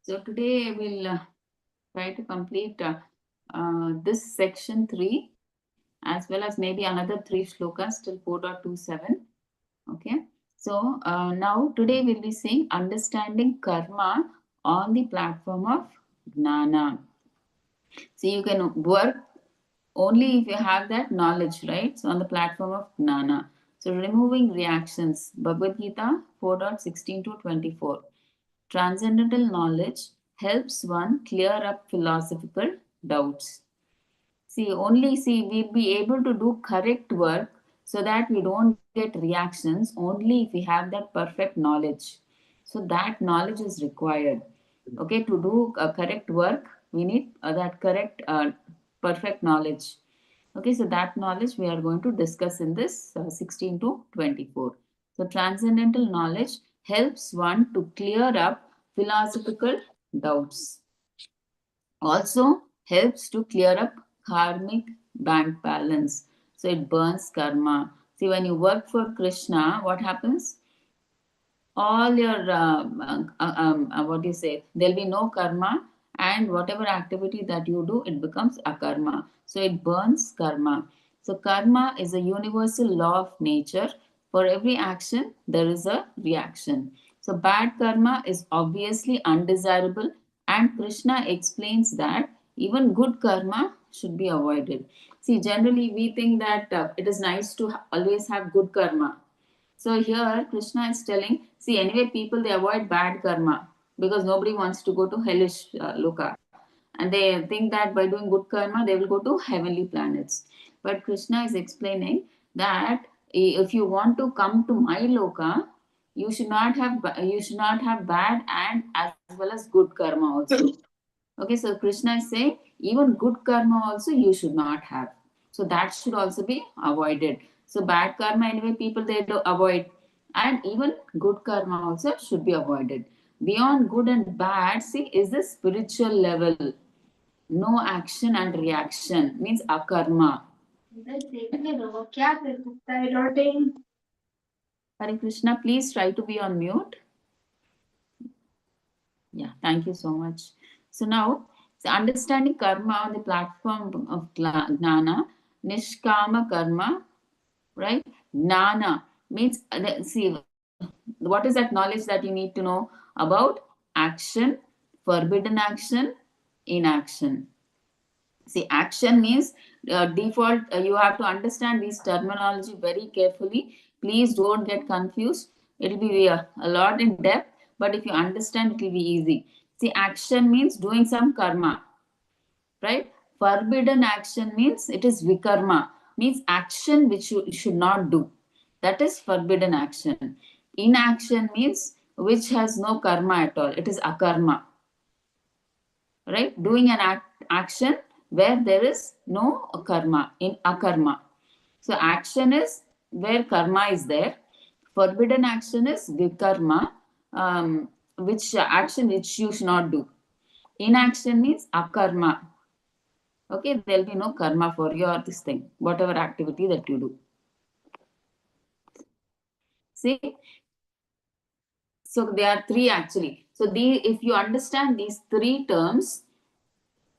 So today we'll try to complete this section 3 as well as maybe another 3 shlokas till 4.27. Okay. So now today we'll be seeing understanding karma on the platform of Gnana. So you can work only if you have that knowledge, right? So on the platform of Gnana. So removing reactions, Bhagavad Gita 4.16 to 24. Transcendental knowledge helps one clear up philosophical doubts. We'll be able to do correct work so that we don't get reactions only if we have that perfect knowledge. So that knowledge is required. Okay, to do correct work, we need that correct, perfect knowledge. Okay, so that knowledge we are going to discuss in this 16 to 24. So transcendental knowledge helps one to clear up philosophical doubts. Also helps to clear up karmic bank balance. So it burns karma. See, when you work for Krishna, what happens? All your, what do you say? There'll be no karma, and whatever activity that you do, it becomes akarma. So it burns karma. So karma is a universal law of nature. For every action, there is a reaction. So bad karma is obviously undesirable, and Krishna explains that even good karma should be avoided. See, generally we think that it is nice to always have good karma. So here Krishna is telling, see, anyway, people they avoid bad karma because nobody wants to go to hellish loka, and they think that by doing good karma they will go to heavenly planets. But Krishna is explaining that if you want to come to my loka, you should not have bad and as well as good karma also. Okay, so Krishna is saying even good karma also you should not have. So that should also be avoided. So bad karma anyway people they do avoid, and even good karma also should be avoided. Beyond good and bad, see, is the spiritual level. No action and reaction means akarma. Hare Krishna, please try to be on mute. Yeah, thank you so much. So now, so understanding karma on the platform of Gnana, Nishkama karma, right? Gnana means, see, what is that knowledge that you need to know about action, forbidden action, inaction? See, action means default, you have to understand these terminology very carefully. Please don't get confused. It will be a lot in depth, but if you understand, it will be easy. See, action means doing some karma, right? Forbidden action means it is vikarma, means action which you should not do. That is forbidden action. Inaction means which has no karma at all. It is akarma, right? Doing an action where there is no karma, in akarma. So action is where karma is there. Forbidden action is vikarma, which action which you should not do. Inaction means akarma. Okay, there will be no karma for your this thing, whatever activity that you do. See, so there are three actually. So if you understand these three terms,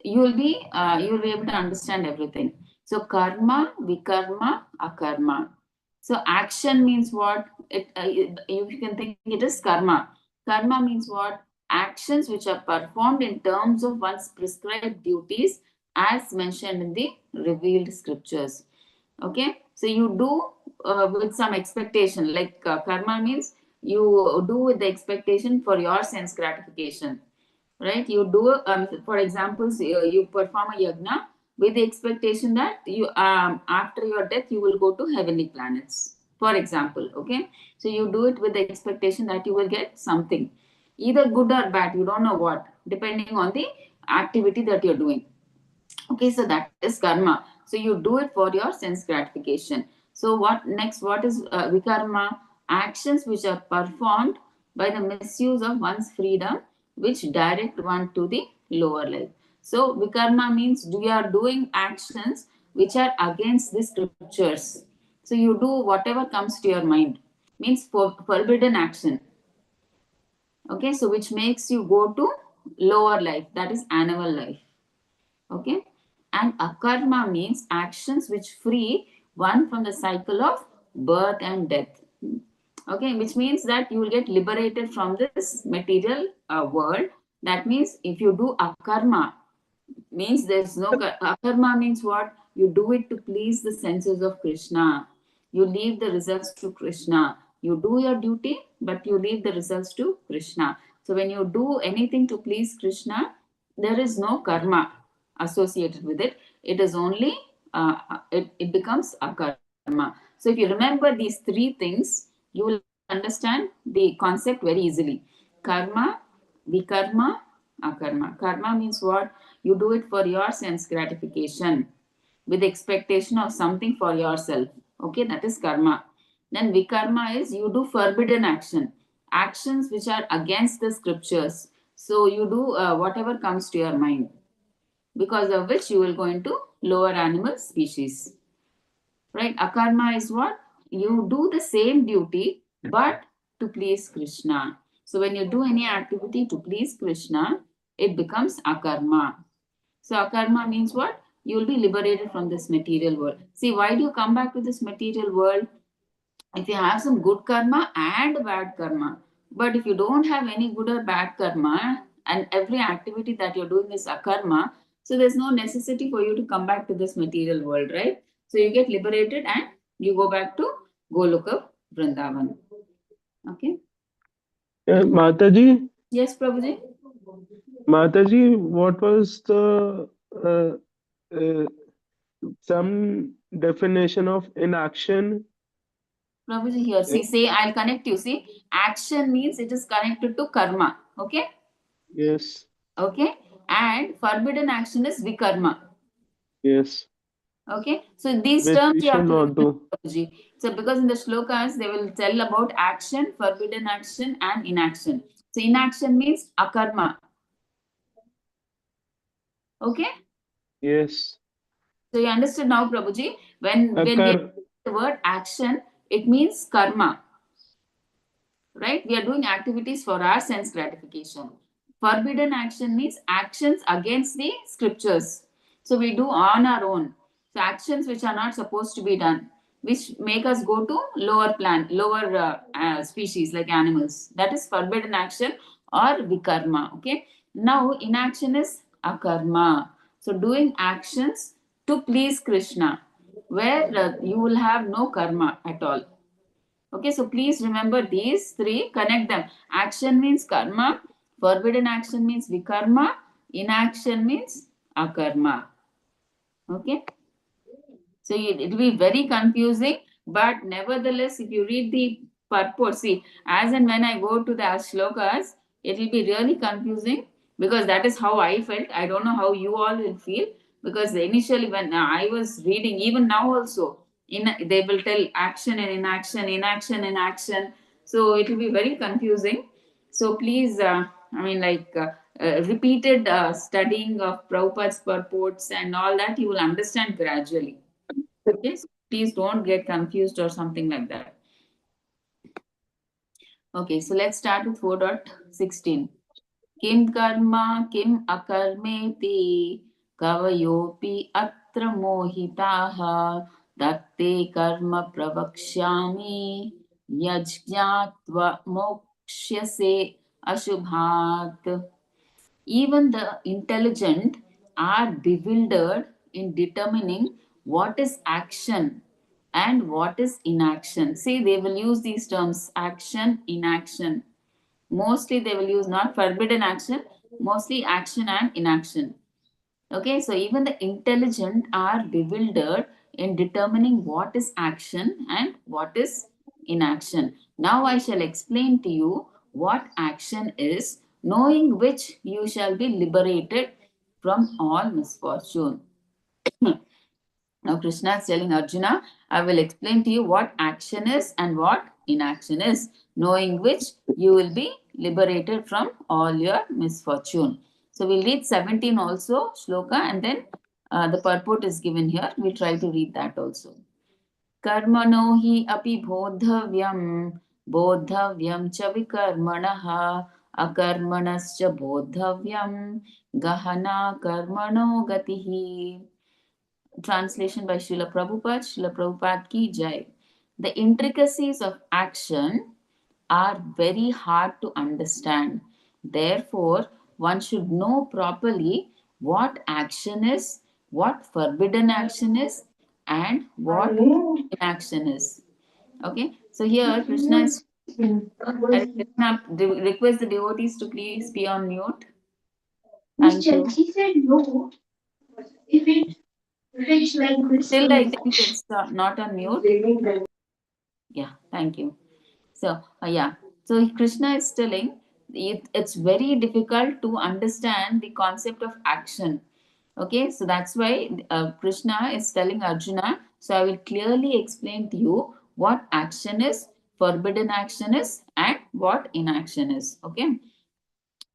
you'll be able to understand everything. So karma, vikarma, akarma. So action means what? You can think it is karma. Karma means what? Actions which are performed in terms of one's prescribed duties as mentioned in the revealed scriptures. Okay, so you do with some expectation, like karma means you do with the expectation for your sense gratification, right? You do, for example, you perform a yagna with the expectation that you after your death you will go to heavenly planets, for example. Okay, so you do it with the expectation that you will get something, either good or bad, you don't know what, depending on the activity that you're doing. Okay, so that is karma. So you do it for your sense gratification. So what next? What is vikarma? Actions which are performed by the misuse of one's freedom, which direct one to the lower life. So vikarma means you are doing actions which are against the scriptures. So you do whatever comes to your mind, means for forbidden action. Okay, so which makes you go to lower life, that is animal life. Okay, and akarma means actions which free one from the cycle of birth and death. Okay, which means that you will get liberated from this material world. That means if you do akarma, means there's no akarma means what? You do it to please the senses of Krishna. You leave the results to Krishna. You do your duty, but you leave the results to Krishna. So when you do anything to please Krishna, there is no karma associated with it. It is only it becomes akarma. So if you remember these three things, you will understand the concept very easily. Karma, vikarma, akarma. Karma means what? You do it for your sense gratification with expectation of something for yourself. Okay, that is karma. Then vikarma is you do forbidden action, actions which are against the scriptures. So you do whatever comes to your mind, because of which you will go into lower animal species. Right? Akarma is what? You do the same duty but to please Krishna. So when you do any activity to please Krishna, it becomes akarma. So akarma means what? You will be liberated from this material world. See, why do you come back to this material world? If you have some good karma and bad karma, but if you don't have any good or bad karma, and every activity that you're doing is akarma, so there's no necessity for you to come back to this material world, right? So you get liberated and you go back to Goloka Vrindavan. Okay. Mataji, Yes, Prabhuji. Mataji, what was the uh, some definition of inaction? Prabhuji here. Uh, See, say I'll connect you. See, action means it is connected to karma. Okay. yes, Okay. And forbidden action is vikarma. yes, Okay, so these which terms we you have should to not remember, do. Prabhuji. So because in the shlokas they will tell about action, forbidden action, and inaction. So inaction means akarma. Okay, Yes, so you understood now, Prabhuji. When we occur. the word action, it means karma. Right? We are doing activities for our sense gratification. Forbidden action means actions against the scriptures. So we do on our own. So actions which are not supposed to be done, which make us go to lower species like animals. That is forbidden action or vikarma. Okay. Now inaction is akarma. So doing actions to please Krishna, where you will have no karma at all. Okay, so please remember these three, connect them. Action means karma, forbidden action means vikarma, inaction means akarma. Okay, so it will be very confusing, but nevertheless, if you read the purport, see, as and when I go to the shlokas, it will be really confusing because that is how I felt. I don't know how you all will feel because initially when I was reading, even now also, they will tell action and inaction, inaction and action. So it will be very confusing. So please, repeated studying of Prabhupada's purports and all that, you will understand gradually. Okay, so please don't get confused or something like that. Okay, so let's start with 4.16. Kim karma kim akarmeti kavayopi atra mohitaha datte karma pravakshyami yajñatva mokshyase ashubhat. Even the intelligent are bewildered in determining what is action and what is inaction. See, they will use these terms action, inaction. Mostly they will use not forbidden action, mostly action and inaction. Okay, so even the intelligent are bewildered in determining what is action and what is inaction. Now I shall explain to you what action is, knowing which you shall be liberated from all misfortune. Now Krishna is telling Arjuna, I will explain to you what action is and what inaction is, knowing which you will be liberated from all your misfortune. So we'll read 17 also, shloka, and then the purport is given here. We'll try to read that also. कर्मणो हि अपि बोद्धव्यं बोद्धव्यं च विकर्मणः अकर्मणश्च बोद्धव्यं गहना कर्मणो गतिः. Translation by Srila Prabhupada. Srila Prabhupada ki jai. The intricacies of action are very hard to understand. Therefore, one should know properly what action is, what forbidden action is, and what inaction is. Okay, so here Krishna is. Hare Krishna, request the devotees to please be on mute. Thank you. He said no. If it fits like this, Still, I think it's not on mute. Yeah, thank you. So, yeah. So, Krishna is telling it's very difficult to understand the concept of action. Okay, so that's why Krishna is telling Arjuna. So, I will clearly explain to you what action is, forbidden action is, and what inaction is. Okay,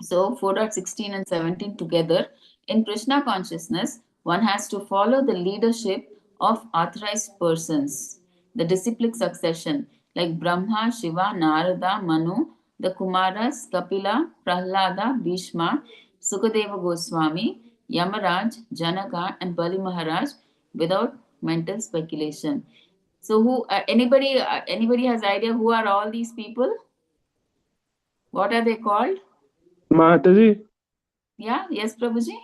so 4.16 and 17 together. In Krishna consciousness, one has to follow the leadership of authorized persons, the disciplic succession like Brahma, Shiva, Narada, Manu, the Kumaras, Kapila, Prahlada, Bhishma, Sukadeva Goswami, Yamaraj, Janaka, and Bali Maharaj without mental speculation. So, who anybody has idea who are all these people? What are they called? Mataji, Yeah, yes, Prabhuji.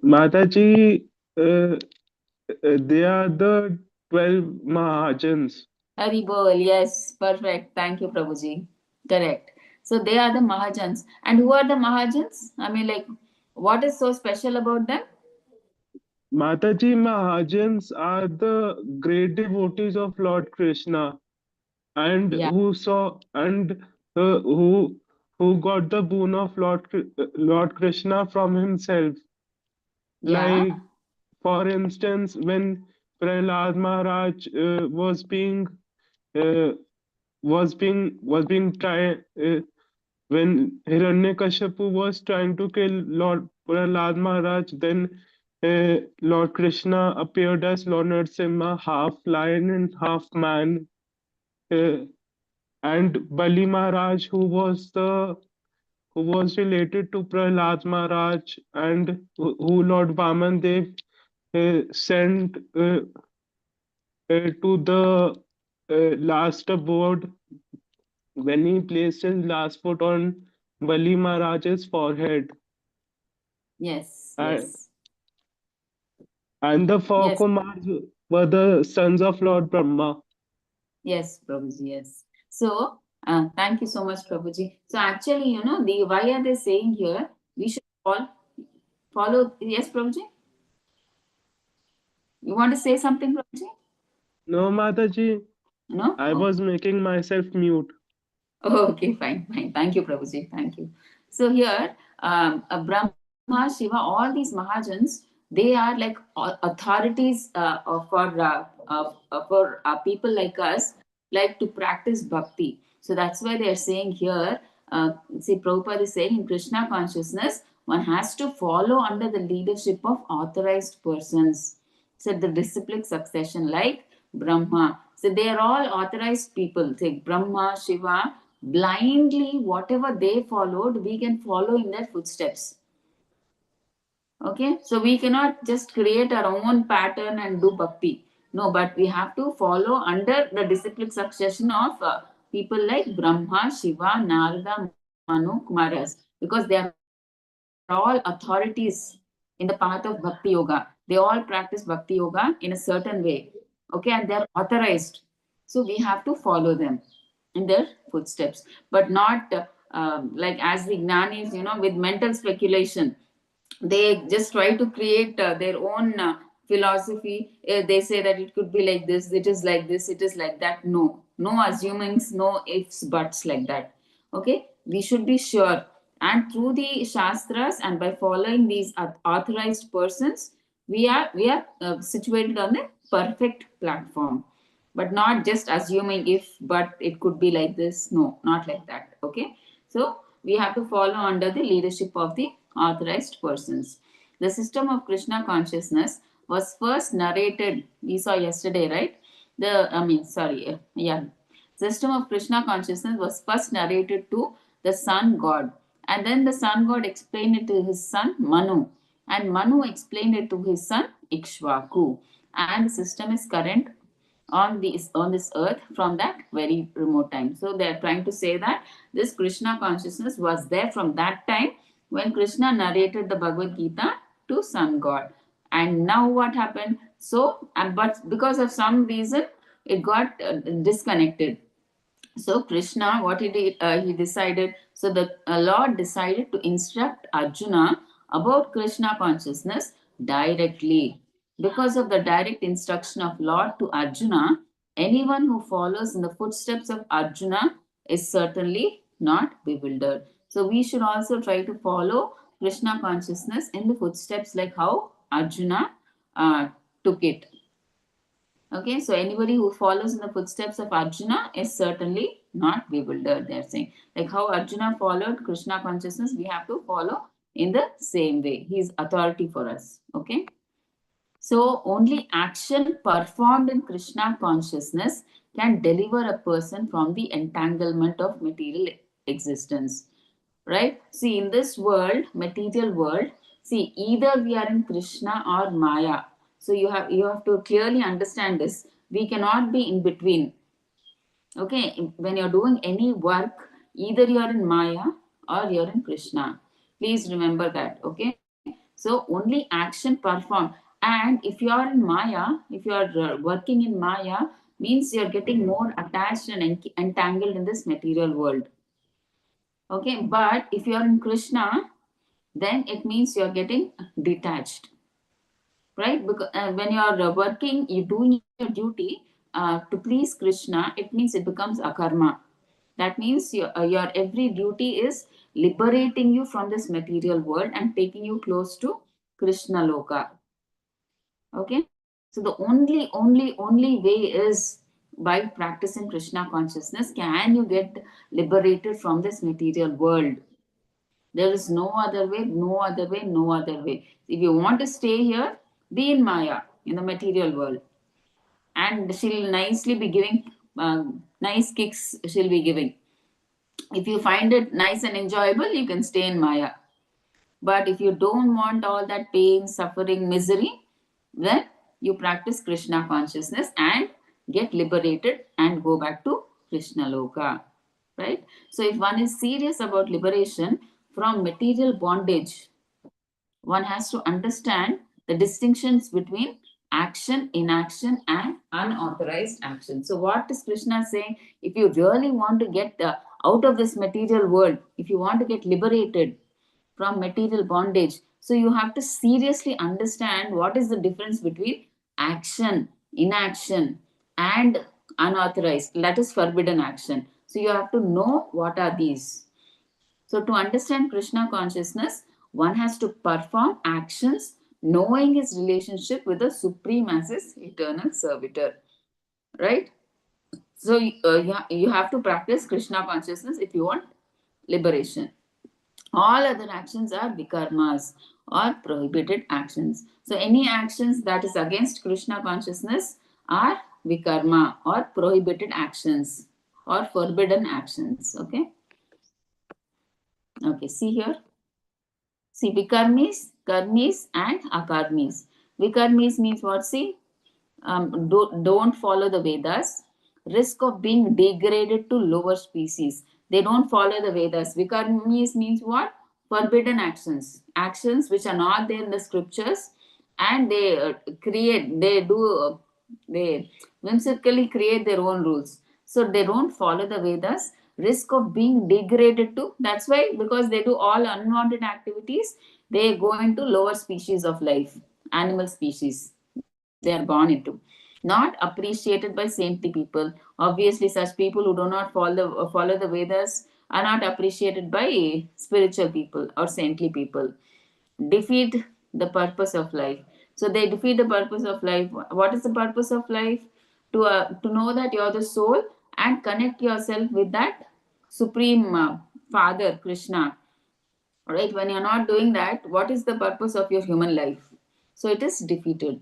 Mataji, they are the 12 Mahajans. Haribol, yes, perfect. Thank you, Prabhuji. Correct. So they are the Mahajans. And who are the Mahajans? I mean, like, what is so special about them? Mataji Mahajans are the great devotees of Lord Krishna and Yeah, who got the boon of Lord Krishna from himself. yeah, Like, for instance, when Prahlad Maharaj uh, was being tried, when Hiranyakashipu was trying to kill Lord Prahlad Maharaj, then Lord Krishna appeared as Lord Narasimha, half lion and half man. Uh, and Bali Maharaj, who was related to Prahlad Maharaj, and who Lord Vaman Dev sent to the last abode when he placed his last foot on Bali Maharaj's forehead. yes, And, yes, and the four yes, Kumars were the sons of Lord Brahma. yes, Prabhuji, yes. So, thank you so much, Prabhuji. So, actually, the why are they saying here? We should follow. Yes, Prabhuji. You want to say something, Prabhuji? No, Mataji, No? I Okay. was making myself mute. Oh, okay, fine, fine. Thank you, Prabhuji. Thank you. So here, Brahma, Shiva, all these Mahajans, they are like authorities for people like us, like to practice bhakti. So that's why they are saying here. See, Prabhupada is saying in Krishna consciousness, one has to follow under the leadership of authorized persons. So the disciplic succession, like Brahma. So they are all authorized people. Say Brahma, Shiva, blindly, whatever they followed, we can follow in their footsteps. Okay, so we cannot just create our own pattern and do bhakti. No, but we have to follow under the disciplic succession of people like Brahma, Shiva, Narada, Manu, Kumaras, because they are all authorities in the path of bhakti yoga. They all practice bhakti yoga in a certain way. Okay, and they are authorized. So we have to follow them in their footsteps, but not like as the gnanis, with mental speculation. They just try to create their own philosophy. They say that it could be like this, it is like this, it is like that. No, no assumings, no ifs, buts like that. Okay, we should be sure. And through the shastras and by following these authorized persons, we are situated on the perfect platform, but not just assuming if but it could be like this. No, not like that. Okay, so we have to follow under the leadership of the authorized persons. The system of Krishna consciousness was first narrated, we saw yesterday, right? The I mean sorry Yeah, system of Krishna consciousness was first narrated to the sun god. And then the sun god explained it to his son Manu. And Manu explained it to his son Ikshvaku. And the system is current on this earth from that very remote time. So they are trying to say that this Krishna consciousness was there from that time when Krishna narrated the Bhagavad Gita to sun god. And now what happened? So, but because of some reason, it got disconnected. So Krishna, what he did, he decided. So the Lord decided to instruct Arjuna about Krishna consciousness directly. Because of the direct instruction of Lord to Arjuna, anyone who follows in the footsteps of Arjuna is certainly not bewildered. So we should also try to follow Krishna consciousness in the footsteps like how Arjuna took it. Okay, so anybody who follows in the footsteps of Arjuna is certainly not bewildered, they're saying. Like how Arjuna followed Krishna consciousness, we have to follow in the same way. He is authority for us. Okay. So only action performed in Krishna consciousness can deliver a person from the entanglement of material existence. Right? See, in this world, material world, see, either we are in Krishna or Maya. So you have to clearly understand this. We cannot be in between. Okay, when you're doing any work, either you're in Maya or you're in Krishna. Please remember that. Okay, so only action performed. And if you are in Maya, if you are working in Maya, means you're getting more attached and entangled in this material world. Okay, but if you are in Krishna, then it means you're getting detached, right? Because when you are working, you're doing your duty to please Krishna, it means it becomes akarma. That means your every duty is liberating you from this material world and taking you close to Krishna Loka. Okay, so the only way is by practicing Krishna consciousness can you get liberated from this material world. There is no other way, no other way, no other way. If you want to stay here, be in Maya, in the material world. And she'll nicely be giving nice kicks, she'll be giving. If you find it nice and enjoyable, you can stay in Maya. But if you don't want all that pain, suffering, misery, then you practice Krishna consciousness and get liberated and go back to Krishna Loka. Right? So if one is serious about liberation from material bondage, one has to understand the distinctions between action, inaction, and unauthorized action. So, what is Krishna saying? If you really want to get out of this material world, if you want to get liberated from material bondage, so you have to seriously understand what is the difference between action, inaction, and unauthorized, that is forbidden action. So, you have to know what are these. So, to understand Krishna consciousness, one has to perform actions knowing his relationship with the Supreme as his eternal servitor. Right? So, you have to practice Krishna consciousness if you want liberation. All other actions are vikarmas or prohibited actions. So, any actions that is against Krishna consciousness are vikarma or prohibited actions or forbidden actions. Okay. Okay, see here. See, vikarmis, karmis, and akarmis. Vikarmis means what? See, don't follow the Vedas. Risk of being degraded to lower species. They don't follow the Vedas. Vikarmis means what? Forbidden actions. Actions which are not there in the scriptures, and they they whimsically create their own rules. So they don't follow the Vedas. Risk of being degraded to, that's why, because they do all unwanted activities, they go into lower species of life, animal species they are born into. Not appreciated by saintly people. Obviously, such people who do not follow the Vedas are not appreciated by spiritual people or saintly people. Defeat the purpose of life. So they defeat the purpose of life. What is the purpose of life? To know that you are the soul and connect yourself with that supreme Father Krishna. Right? When you're not doing that, what is the purpose of your human life? So it is defeated.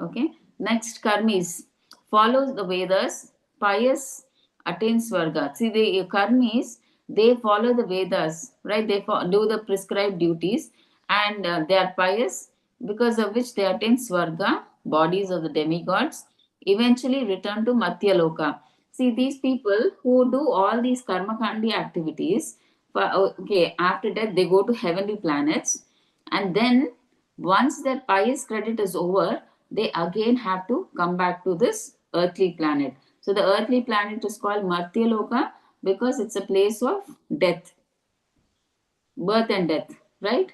Okay. Next, karmis follows the Vedas. Pious attains Svarga. See, the karmis, they follow the Vedas, right? They do the prescribed duties, and they are pious, because of which they attain Swarga, bodies of the demigods, eventually return to Matyaloka. See, these people who do all these karma kandi activities, okay, after that they go to heavenly planets, and then once their pious credit is over, they again have to come back to this earthly planet. So the earthly planet is called Martyaloka because it's a place of death, birth and death, right?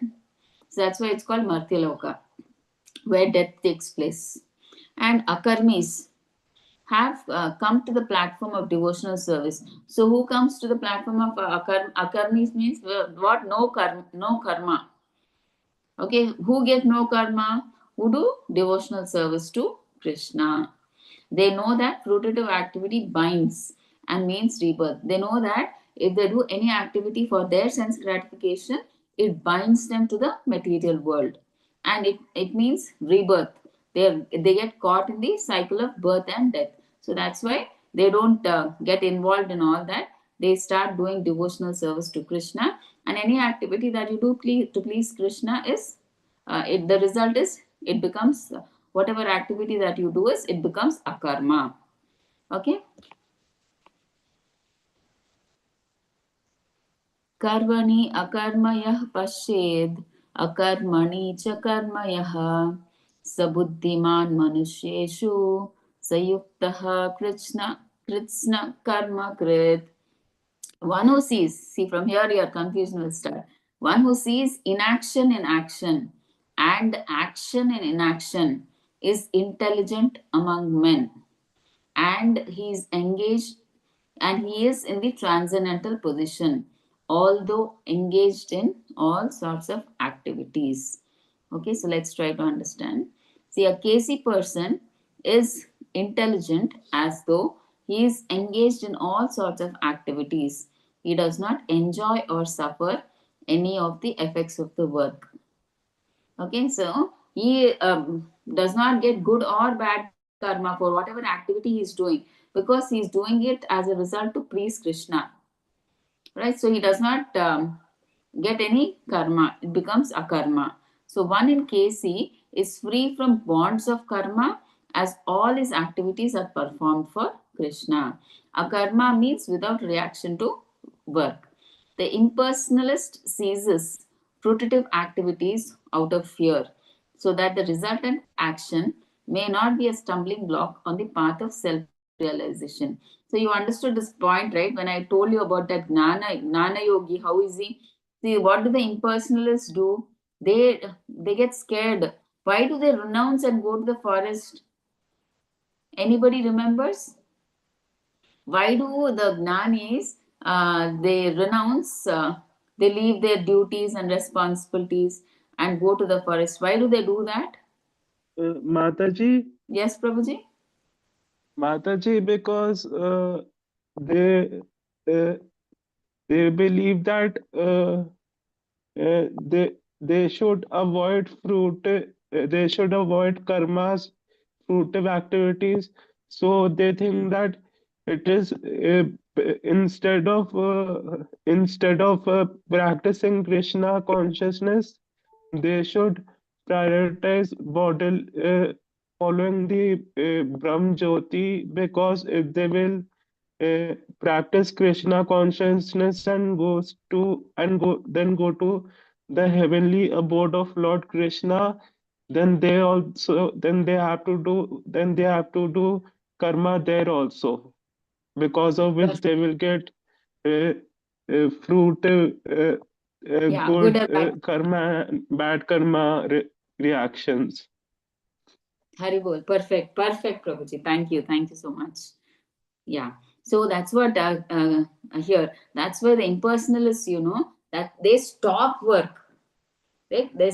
So that's why it's called Martyaloka, where death takes place. And Akarmis have come to the platform of devotional service. So who comes to the platform of Akarmis means what? No karma. Okay, who get no karma? Who do devotional service to Krishna. They know that fruitive activity binds and means rebirth. They know that if they do any activity for their sense gratification, it binds them to the material world, and it means rebirth. They get caught in the cycle of birth and death. So that's why they don't get involved in all that. They start doing devotional service to Krishna, and any activity that you do to please Krishna is the result is it becomes whatever activity that you do is it becomes akarma. Okay. Karvani akarmayah pashed akarmani cha karmayah sabuddhiman manusheshu sayuktah krishna karma krit. One who sees, see from here your confusion will start. One who sees inaction in action and action in inaction is intelligent among men, and he is engaged, and he is in the transcendental position, although engaged in all sorts of activities. Okay, so let's try to understand. See, a KC person is intelligent as though he is engaged in all sorts of activities. He does not enjoy or suffer any of the effects of the work. Okay, so he does not get good or bad karma for whatever activity he is doing, because he is doing it as a result to please Krishna, right? So he does not get any karma, it becomes a karma. So one in KC is free from bonds of karma, as all his activities are performed for Krishna. A karma means without reaction to work. The impersonalist seizes fruitive activities out of fear, so that the resultant action may not be a stumbling block on the path of self realization. So you understood this point, right? When I told you about that Gnana Yogi, how is he? See, what do the impersonalists do? They get scared. Why do they renounce and go to the forest? Anybody remembers? Why do the Gnanis they renounce? They leave their duties and responsibilities and go to the forest. Why do they do that? Mataji, Yes, Prabhuji. Because they uh, they believe that they should avoid they should avoid karmas, fruitive activities. So they think that it is instead of practicing Krishna consciousness, they should prioritize following the Brahm Jyoti, because if they will practice Krishna consciousness and go to the heavenly abode of Lord Krishna, then they have to do karma there also, because of which they will get uh, fruit Yeah, good good or bad. karma and bad karma reactions. Haribol. Perfect. Perfect, Prabhuji. Thank you so much. Yeah. So that's what here. That's where the impersonalists, that they stop work. Right? They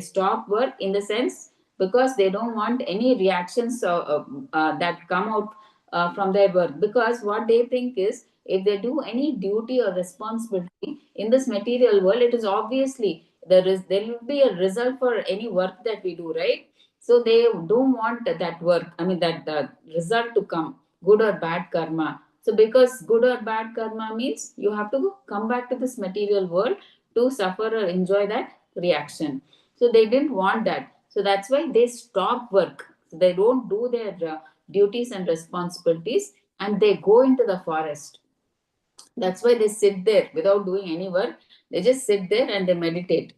stop work in the sense because they don't want any reactions that come out from their work. Because what they think is, if they do any duty or responsibility in this material world, it is obviously there will be a result for any work that we do, right? So they don't want that work. I mean that the result to come, good or bad karma. So So because good or bad karma means you have to come back to this material world to suffer or enjoy that reaction. So they didn't want that. So that's why they stop work. So they don't do their duties and responsibilities, and they go into the forest. That's why they sit there without doing any work. They just sit there and they meditate.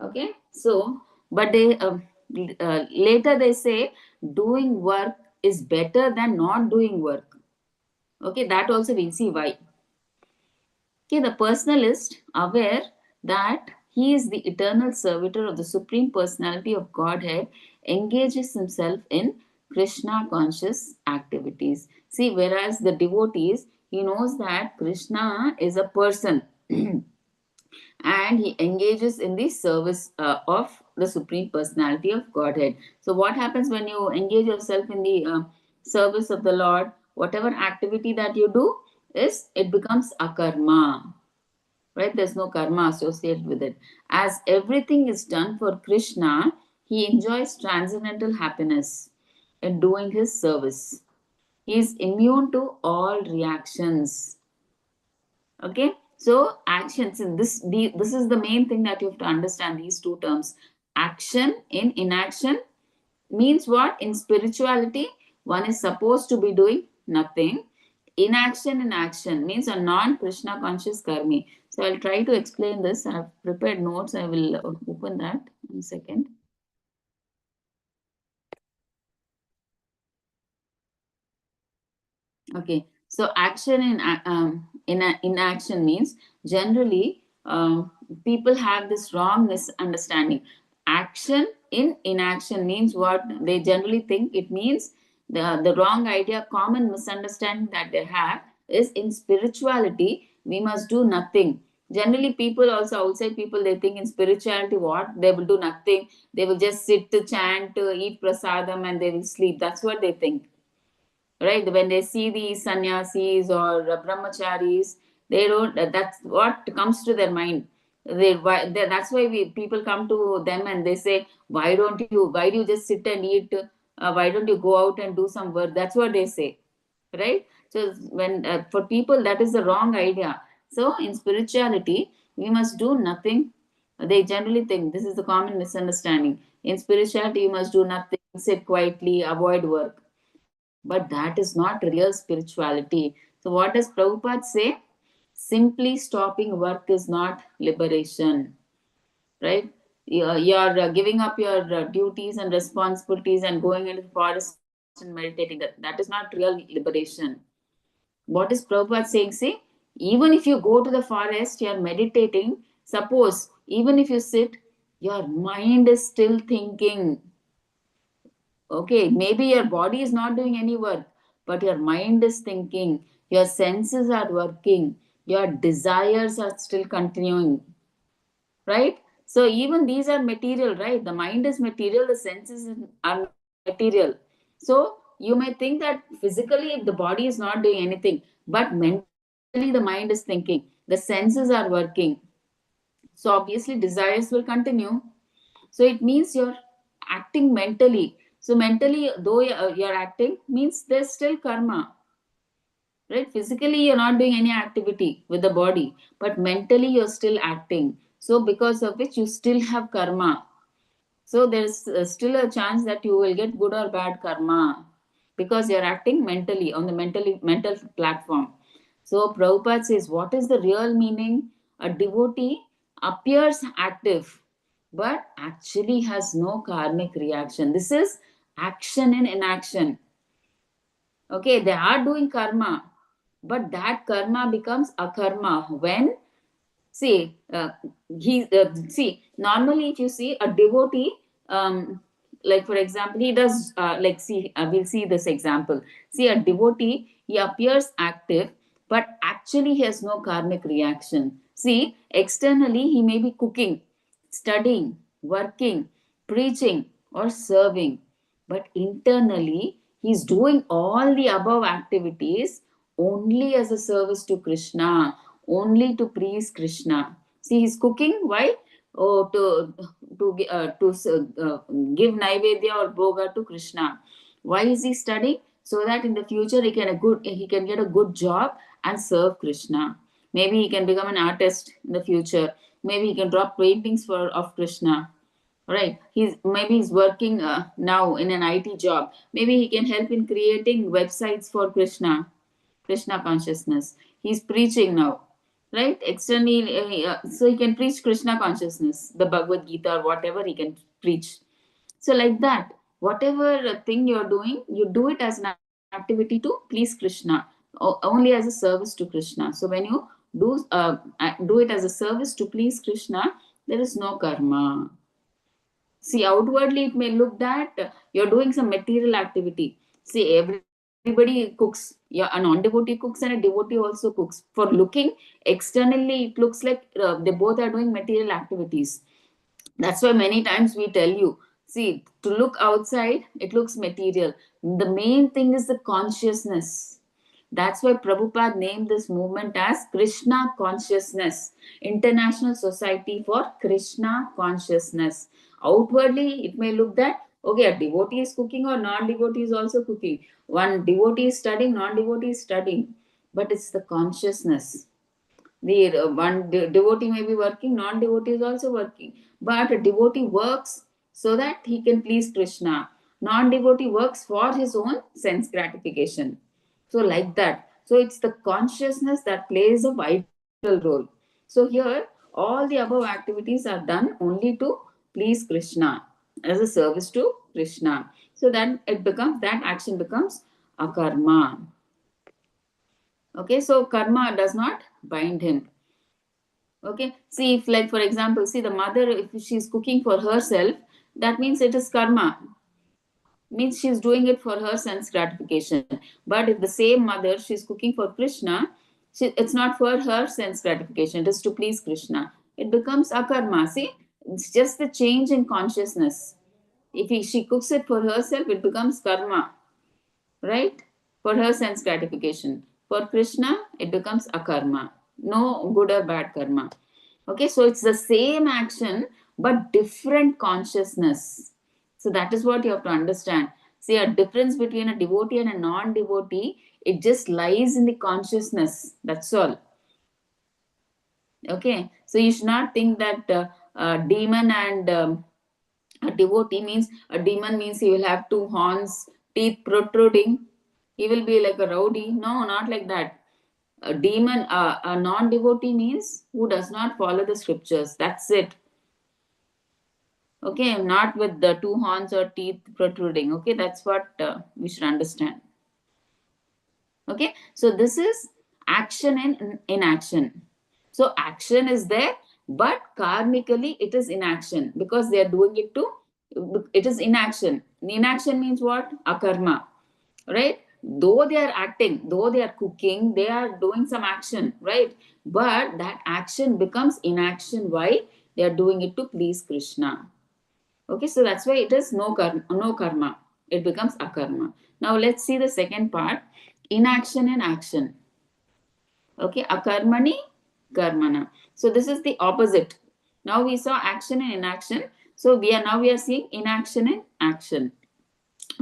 Okay. So, but they later they say doing work is better than not doing work. Okay, that also we'll see why. Okay, the personalist, aware that he is the eternal servitor of the Supreme Personality of Godhead, engages himself in Krishna conscious activities. See, whereas the devotees, he knows that Krishna is a person and he engages in the service of the Supreme Personality of Godhead. So, what happens when you engage yourself in the service of the Lord? Whatever activity that you do is it becomes akarma, right? There's no karma associated with it. As everything is done for Krishna, he enjoys transcendental happiness in doing his service. He is immune to all reactions. Okay, so actions in this is the main thing that you have to understand, these two terms. Action in inaction means what? In spirituality one is supposed to be doing nothing. Inaction in action means a non-Krishna conscious karmi. So I'll try to explain this. I have prepared notes. I will open that in a second. Okay, so action in action means generally people have this wrong misunderstanding. Action in inaction means what they generally think it means. The wrong idea, common misunderstanding that they have is in spirituality we must do nothing. Generally, people also outside people they think in spirituality what they will do nothing. They will just sit to chant, to eat prasadam, and they will sleep. That's what they think, right? When they see these sannyasis or brahmacharis, they don't, that's what comes to their mind. That's why people come to them and they say, why do you just sit and eat, why don't you go out and do some work? That's what they say, right? So when for people that is the wrong idea. So in spirituality we must do nothing. They generally think this is the common misunderstanding. In spirituality you must do nothing, sit quietly, avoid work, but that is not real spirituality. So, what does Prabhupada say? Simply stopping work is not liberation, right? You're giving up your duties and responsibilities and going into the forest and meditating. That is not real liberation. What is Prabhupada saying? See, even if you go to the forest, you're meditating. Suppose, even if you sit, your mind is still thinking. Okay, maybe your body is not doing any work, but your mind is thinking, your senses are working, your desires are still continuing, right? So even these are material, right? The mind is material, the senses are material. So you may think that physically the body is not doing anything, but mentally the mind is thinking, the senses are working. So obviously desires will continue. So it means you're acting mentally. So mentally, though you're acting, means there's still karma, right? Physically, you're not doing any activity with the body, but mentally, you're still acting. So because of which you still have karma. So there's still a chance that you will get good or bad karma because you're acting mentally on the mental platform. So Prabhupada says, what is the real meaning? A devotee appears active but actually has no karmic reaction. This is action in inaction. Okay, they are doing karma, but that karma becomes akarma when see, see. Normally, if you see a devotee, like for example, he does like see. We'll see this example. See, a devotee, he appears active, but actually he has no karmic reaction. See, externally he may be cooking, studying, working, preaching, or serving, but internally he's doing all the above activities only as a service to Krishna, only to please Krishna. See, he's cooking. Why? Oh, to give naivedya or bhoga to Krishna. Why is he studying? so that in the future he can get a good job and serve Krishna. Maybe he can become an artist in the future. Maybe he can draw paintings of Krishna. Right? He's working now in an IT job. Maybe he can help in creating websites for Krishna consciousness. He's preaching now, right? Externally, so he can preach Krishna consciousness, the Bhagavad Gita or whatever he can preach. So like that, whatever thing you're doing, you do it as an activity to please Krishna, only as a service to Krishna. So when you do it as a service to please Krishna, there is no karma. See, outwardly it may look that you're doing some material activity. See, everybody cooks. Yeah, a non-devotee cooks and a devotee also cooks. For looking externally, it looks like they both are doing material activities. That's why many times we tell you, see, to look outside, it looks material. The main thing is the consciousness. That's why Prabhupada named this movement as Krishna Consciousness, International Society for Krishna Consciousness. Outwardly, it may look that, okay, a devotee is cooking or non-devotee is also cooking. One devotee is studying, non-devotee is studying. But it's the consciousness. The devotee may be working, non-devotee is also working. But a devotee works so that he can please Krishna. Non-devotee works for his own sense gratification. So like that. So it's the consciousness that plays a vital role. So here, all the above activities are done only to please Krishna as a service to Krishna. So that action becomes a karma. Okay, so karma does not bind him. Okay, see, if like for example, see the mother, if she's cooking for herself, that means it is karma, means she's doing it for her sense gratification. But if the same mother, she's cooking for Krishna, it's not for her sense gratification, it is to please Krishna, it becomes akarma. See, it's just the change in consciousness. If she cooks it for herself, it becomes karma, right? For her sense gratification. For Krishna, it becomes akarma. No good or bad karma. Okay, so it's the same action but different consciousness. So that is what you have to understand. See, a difference between a devotee and a non-devotee, it just lies in the consciousness. That's all. Okay, so you should not think that demon and a devotee means, a demon means he will have two horns, teeth protruding. He will be like a rowdy. No, not like that. A demon, a non-devotee means who does not follow the scriptures. That's it. Okay, not with the two horns or teeth protruding. Okay, that's what we should understand. Okay, so this is action and inaction. So action is there, but karmically it is inaction because they are doing it to, it is inaction. Inaction means what? Akarma, right? Though they are acting, though they are cooking, they are doing some action, right? But that action becomes inaction. Why? They are doing it to please Krishna. Okay, so that's why it is no karma. It becomes akarma. Now let's see the second part, inaction and action. Okay, akarmani, karmana. So this is the opposite. Now we saw action and inaction. So we are seeing inaction and action.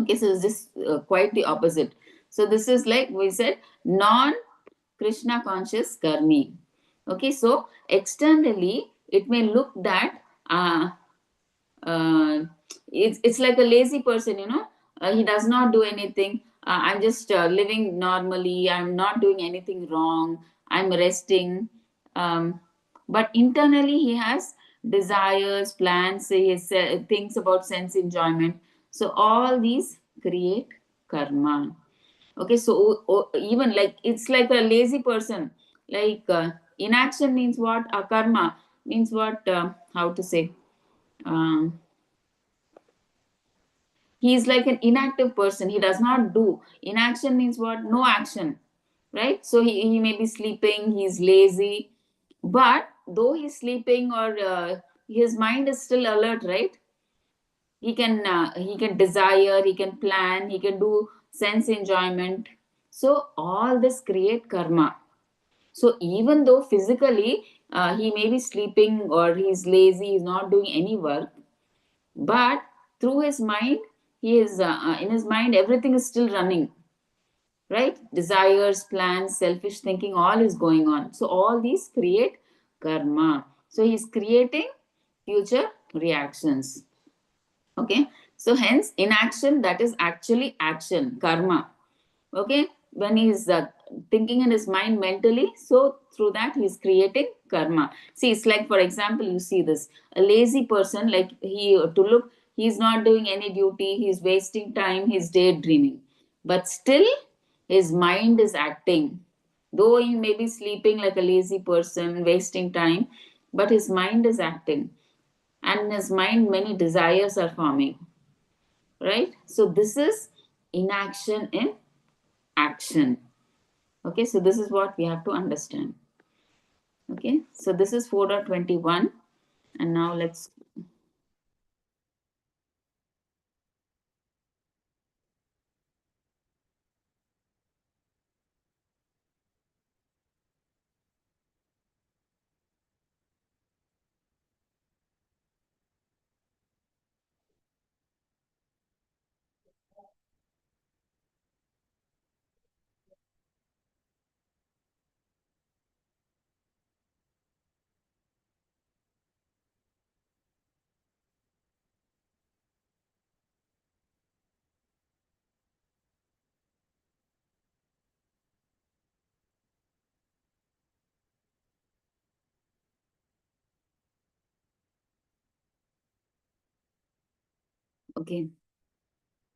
Okay, so this is quite the opposite. So this is like we said, non Krishna conscious karmi. Okay, so externally it may look that it's like a lazy person, he does not do anything. I'm just living normally, I'm not doing anything wrong, I'm resting. But internally he has desires, plans, he thinks about sense enjoyment. So all these create karma. Okay, so even like it's like a lazy person, like inaction means what? Akarma means what? How to say? um, he is like an inactive person, he does not do. Inaction means what? No action, right? So he may be sleeping, he's lazy, but though he's sleeping or his mind is still alert, right? He can desire, he can plan, he can do sense enjoyment. So all this create karma. So even though physically he may be sleeping or he's lazy, he's not doing any work, but through his mind, he is in his mind everything is still running. right? Desires, plans, selfish thinking, all is going on. So all these create karma. So he's creating future reactions. Okay, so hence inaction, that is actually action, karma. Okay, when he's thinking in his mind mentally, so through that he's creating karma. See, it's like, for example, you see this, a lazy person, like he to look, he's not doing any duty, he's wasting time, he's daydreaming, but still his mind is acting, though he may be sleeping like a lazy person wasting time, but his mind is acting, and in his mind many desires are forming, right? So this is inaction in action. Okay, so this is what we have to understand. Okay, so this is 4.21, and now let's. Okay,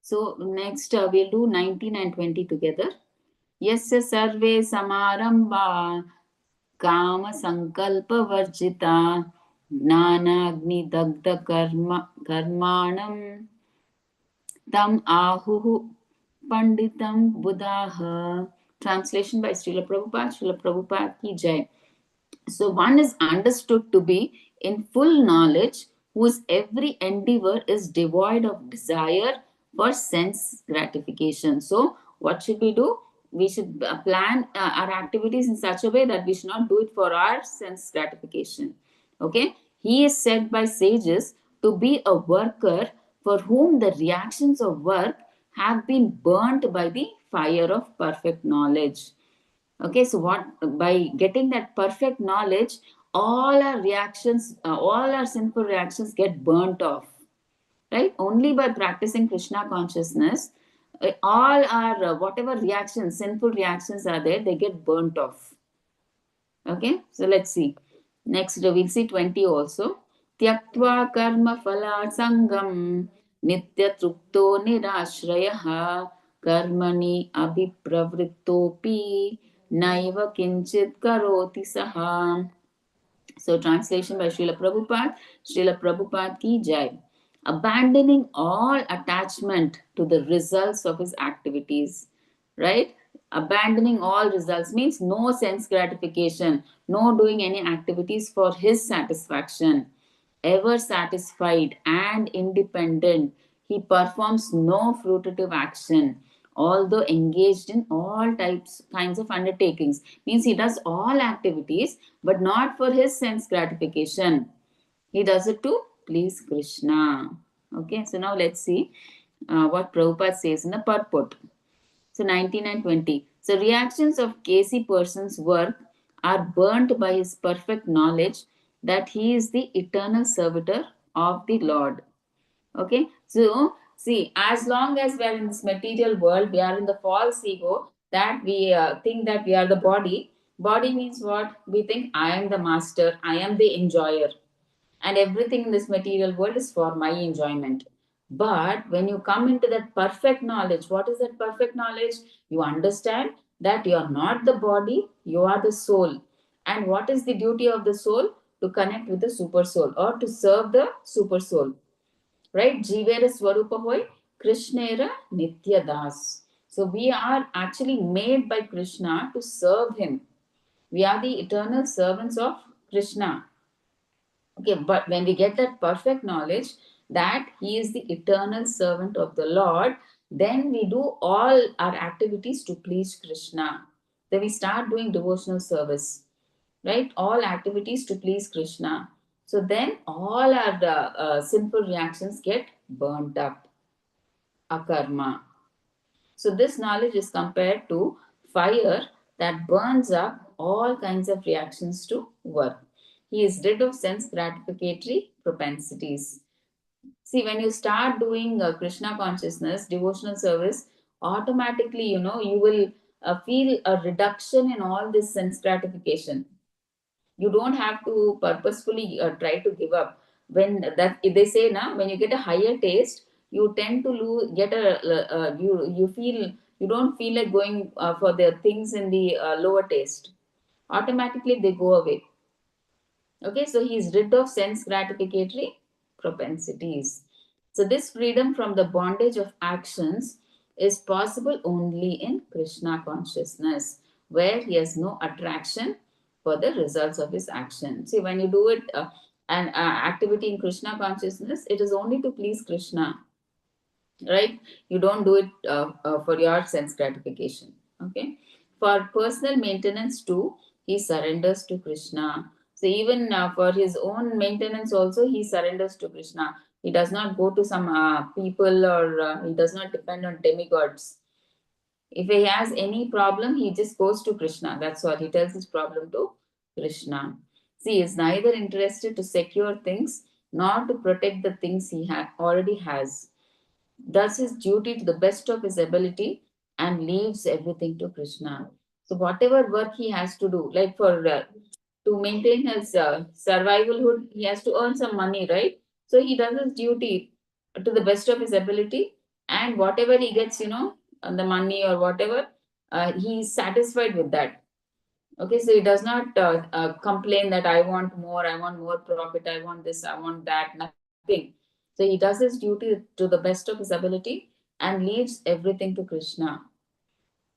so next we'll do 19 and 20 together. Yasya sarve samarambha kama sankalpa varjita gnanagni dagda karmanam tam ahuhu panditam buddha. Translation by Srila Prabhupada. Srila Prabhupada ki jai. So one is understood to be in full knowledge, whose every endeavor is devoid of desire for sense gratification. So what should we do? We should plan our activities in such a way that we should not do it for our sense gratification. Okay, he is said by sages to be a worker for whom the reactions of work have been burnt by the fire of perfect knowledge. Okay, so what, by getting that perfect knowledge, all our reactions, all our sinful reactions get burnt off, right? Only by practicing Krishna consciousness, all our whatever reactions, sinful reactions are there, they get burnt off. Okay, so let's see. Next, we'll see 20 also. Tyaktva karma phala sangam nitya trupto nirashrayah karmani abhipravrittopi naiva kinchit karoti saha. So, translation by Srila Prabhupada. Srila Prabhupada ki jai. Abandoning all attachment to the results of his activities, right? Abandoning all results means no sense gratification, no doing any activities for his satisfaction. Ever satisfied and independent, he performs no fruitive action, although engaged in all types kinds of undertakings. Means he does all activities, but not for his sense gratification. He does it to please Krishna. Okay, so now let's see what Prabhupada says in the purport. So 19 and 20. So reactions of Casey person's work are burnt by his perfect knowledge that he is the eternal servitor of the Lord. Okay, so see, as long as we are in this material world, we are in the false ego that we think that we are the body. Body means what? We think I am the master, I am the enjoyer, and everything in this material world is for my enjoyment. But when you come into that perfect knowledge, what is that perfect knowledge? You understand that you are not the body, you are the soul. And what is the duty of the soul? To connect with the super soul or to serve the super soul, right? Jivera Swarupa Hoy, Krishnera Nitya Das. So we are actually made by Krishna to serve him. We are the eternal servants of Krishna. Okay, but when we get that perfect knowledge that he is the eternal servant of the Lord, then we do all our activities to please Krishna. Then we start doing devotional service, right? All activities to please Krishna. So then all our sinful reactions get burnt up, akarma. So this knowledge is compared to fire that burns up all kinds of reactions to work. He is rid of sense gratificatory propensities. See, when you start doing Krishna consciousness, devotional service, automatically, you will feel a reduction in all this sense gratification. You don't have to purposefully try to give up. When that they say now, when you get a higher taste, you tend to get you feel, you don't feel like going for the things in the lower taste. Automatically, they go away. Okay, so he is rid of sense gratificatory propensities. So, this freedom from the bondage of actions is possible only in Krishna consciousness, where he has no attraction for the results of his action. See, when you do it, an activity in Krishna consciousness, it is only to please Krishna, right? You don't do it for your sense gratification. Okay, for personal maintenance too, he surrenders to Krishna. So even for his own maintenance also, he surrenders to Krishna. He does not go to some people, or he does not depend on demigods. If he has any problem, he just goes to Krishna. That's all. He tells his problem to Krishna. See, he is neither interested to secure things nor to protect the things he already has, does his duty to the best of his ability, and leaves everything to Krishna. So whatever work he has to do, like for to maintain his survivalhood, he has to earn some money, right? So he does his duty to the best of his ability, and whatever he gets, the money or whatever, he's satisfied with that. Okay, so he does not complain that I want more profit, I want this, I want that, nothing. So he does his duty to the best of his ability and leaves everything to Krishna,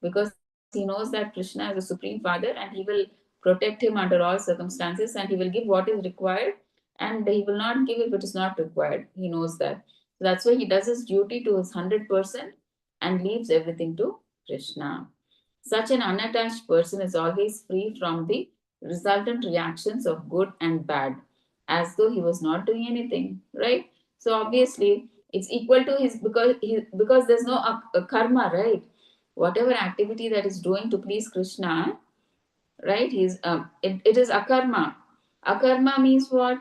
because he knows that Krishna is a supreme father and he will protect him under all circumstances, and he will give what is required, and he will not give if it is not required. He knows that. So that's why he does his duty to his 100% and leaves everything to Krishna. Such an unattached person is always free from the resultant reactions of good and bad, as though he was not doing anything, right? So obviously, it's equal to his, because there's no karma, right? Whatever activity that is doing to please Krishna, right? It is akarma. Akarma means what?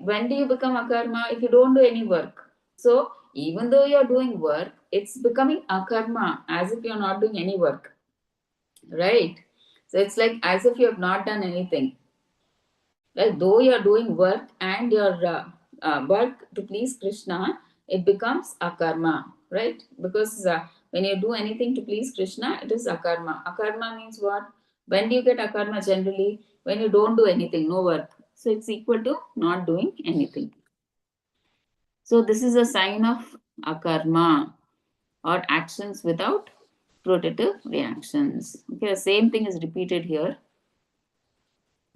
When do you become akarma? If you don't do any work. So even though you're doing work, it's becoming akarma, as if you're not doing any work, right? So it's like as if you have not done anything. Like though you're doing work and your work to please Krishna, it becomes akarma, right? Because when you do anything to please Krishna, it is akarma. Akarma means what? When do you get akarma generally? When you don't do anything, no work. So it's equal to not doing anything. So this is a sign of akarma, or actions without protective reactions. Okay, the same thing is repeated here.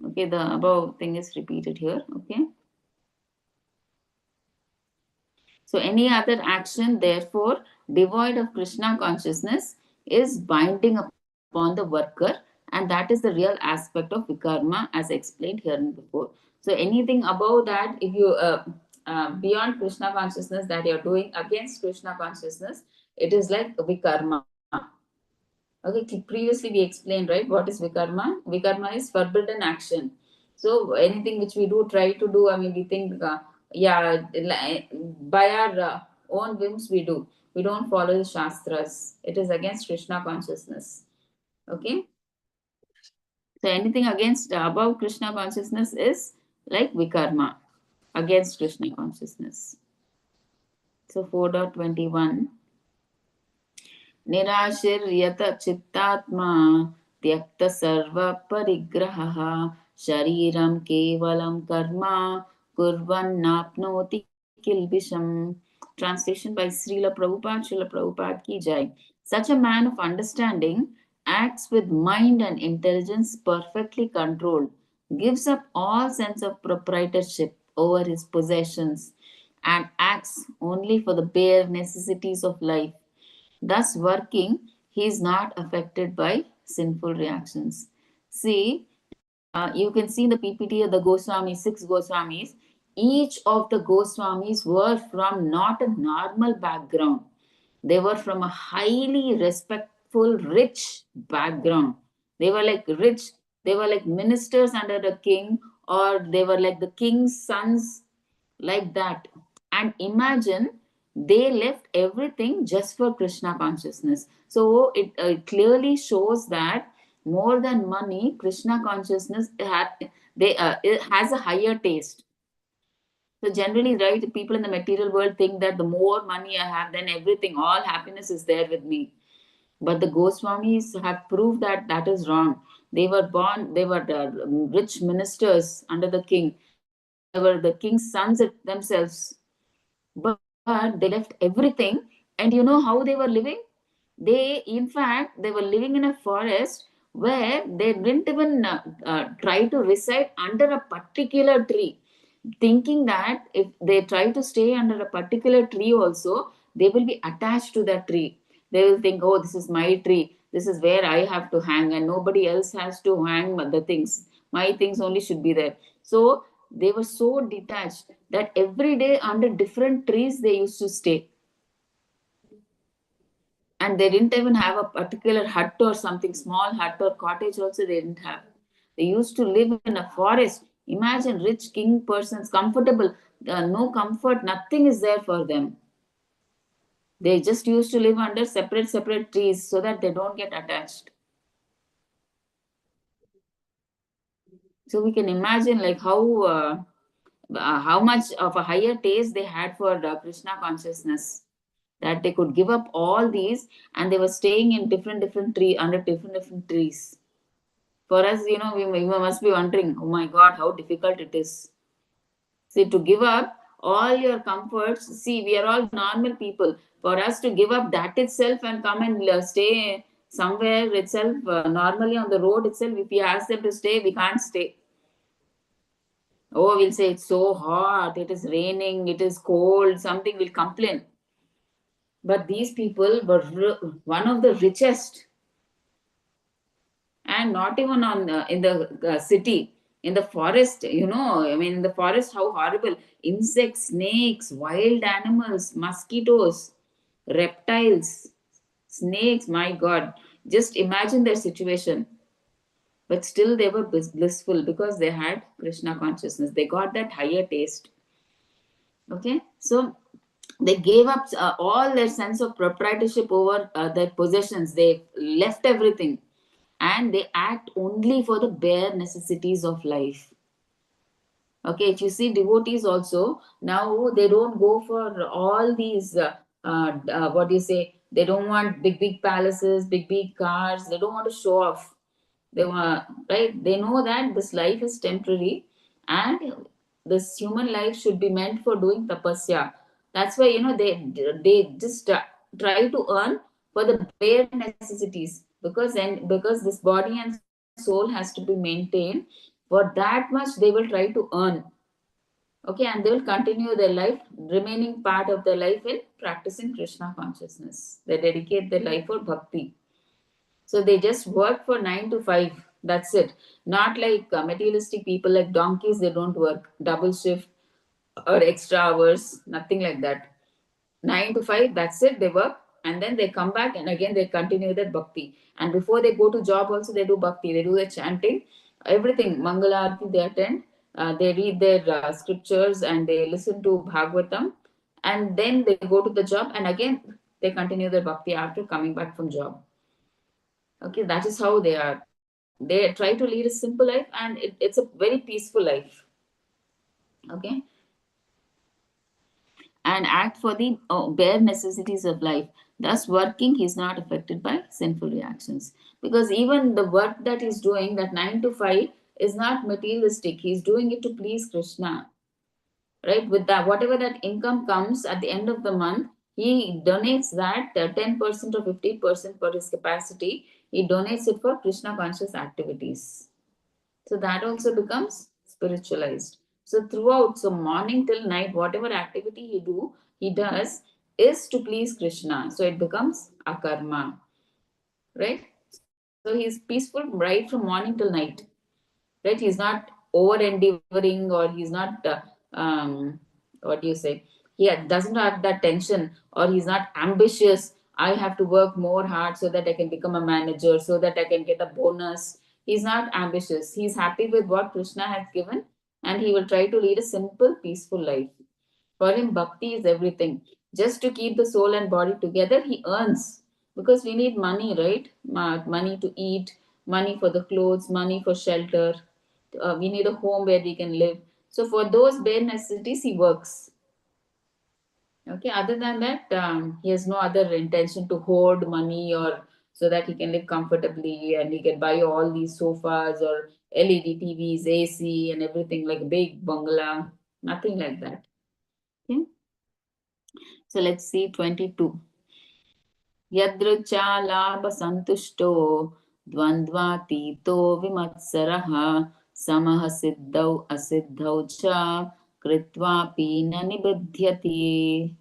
Okay, the above thing is repeated here. Okay. So any other action, therefore, devoid of Krishna consciousness is binding upon the worker, and that is the real aspect of vikarma, as explained here and before. So anything above that, if you beyond Krishna consciousness that you're doing against Krishna consciousness, it is like vikarma. Okay, previously we explained, right, what is vikarma. Vikarma is forbidden action. So anything which we do, try to do, I mean, we think, yeah, by our own whims we do. We don't follow the shastras. It is against Krishna consciousness. Okay. So anything against above Krishna consciousness is like vikarma, against Krishna consciousness. So 4.21. निराशीर्यत चित्तात्मा त्यक्त सर्व परिग्रहः शरीरं केवलं कर्म कुर्वन्नाप्नोति किल्बिषम्. Translation by Srila Prabhupada. Srila Prabhupada ki jai. Such a man of understanding acts with mind and intelligence perfectly controlled, gives up all sense of proprietorship over his possessions, and acts only for the bare necessities of life. Thus, working, he is not affected by sinful reactions. See, you can see in the PPT of the Goswamis, 6 Goswamis, each of the Goswamis were from not a normal background. They were from a highly respectful, rich background. They were like rich. They were like ministers under the king, or they were like the king's sons, like that. And imagine, they left everything just for Krishna consciousness. So it clearly shows that more than money, Krishna consciousness it has a higher taste. So generally, right, people in the material world think that the more money I have, then everything, all happiness is there with me. But the Goswamis have proved that that is wrong. They were born, they were rich ministers under the king. They were the king's sons themselves. But they left everything. And you know how they were living? They, in fact, they were living in a forest where they didn't even try to reside under a particular tree, thinking that if they try to stay under a particular tree also, they will be attached to that tree. They will think, oh, this is my tree, this is where I have to hang, and nobody else has to hang the things. My things only should be there. So they were so detached that every day under different trees they used to stay, and they didn't even have a particular hut or something, small hut or cottage also they didn't have. They used to live in a forest. Imagine, rich king persons, comfortable, no comfort, nothing is there for them. They just used to live under separate trees so that they don't get attached. So we can imagine like how much of a higher taste they had for Krishna consciousness, that they could give up all these, and they were staying in different tree, under different trees. For us, we must be wondering, oh my God, how difficult it is. See, to give up all your comforts, see, we are all normal people. For us to give up that itself and come and stay somewhere itself, normally on the road itself, if we ask them to stay, we can't stay. Oh, we'll say it's so hot, it is raining, it is cold, something, will complain. But these people were one of the richest, and not even on in the city, in the forest. I mean, in the forest, how horrible! Insects, snakes, wild animals, mosquitoes, reptiles, snakes. My God, just imagine their situation. But still, they were blissful because they had Krishna consciousness. They got that higher taste. Okay, so they gave up all their sense of proprietorship over their possessions. They left everything, and they act only for the bare necessities of life. Okay, if you see devotees also, now they don't go for all these what do you say, they don't want big palaces, big cars, they don't want to show off. They want, right, they know that this life is temporary, and this human life should be meant for doing tapasya. That's why, they just try to earn for the bare necessities, because this body and soul has to be maintained. For that much they will try to earn. Okay, and they will continue their life, remaining part of their life in practicing Krishna consciousness. They dedicate their life for bhakti. So they just work for 9 to 5. That's it. Not like materialistic people, like donkeys, they don't work double shift or extra hours, nothing like that. 9 to 5, that's it, they work, and then they come back and again they continue their bhakti. And before they go to job, also they do bhakti, they do the chanting, everything, Mangalarti they attend, they read their scriptures and they listen to Bhagavatam, and then they go to the job and again they continue their bhakti after coming back from job. Okay, that is how they are. They try to lead a simple life, and it's a very peaceful life. Okay, and act for the bare necessities of life. Thus, working, he is not affected by sinful reactions. Because even the work that he's doing, that 9 to 5, is not materialistic. He's doing it to please Krishna. Right? With that, whatever that income comes at the end of the month, he donates that 10% or 50% for his capacity. He donates it for Krishna conscious activities. So that also becomes spiritualized. So throughout, so morning till night, whatever activity he does is to please Krishna. So it becomes akarma, right? So he's peaceful right from morning till night, right? He's not over endeavoring, or he's not what do you say, doesn't have that tension, or he's not ambitious. I have to work more hard so that I can become a manager, so that I can get a bonus. He's not ambitious. He's happy with what Krishna has given, and he will try to lead a simple, peaceful life. For him, bhakti is everything. Just to keep the soul and body together, he earns, because we need money, right? Money to eat, money for the clothes, money for shelter. We need a home where we can live. So for those bare necessities, he works. Okay. Other than that, he has no other intention to hoard money, or so that he can live comfortably and he can buy all these sofas or LED TVs, AC, and everything, like a big bungalow. Nothing like that. Okay. So let's see 22. Yadrucha labha santushto dvandvatito vimatsaraha samaha siddhau asiddhau cha kritvapi na nibidhyati.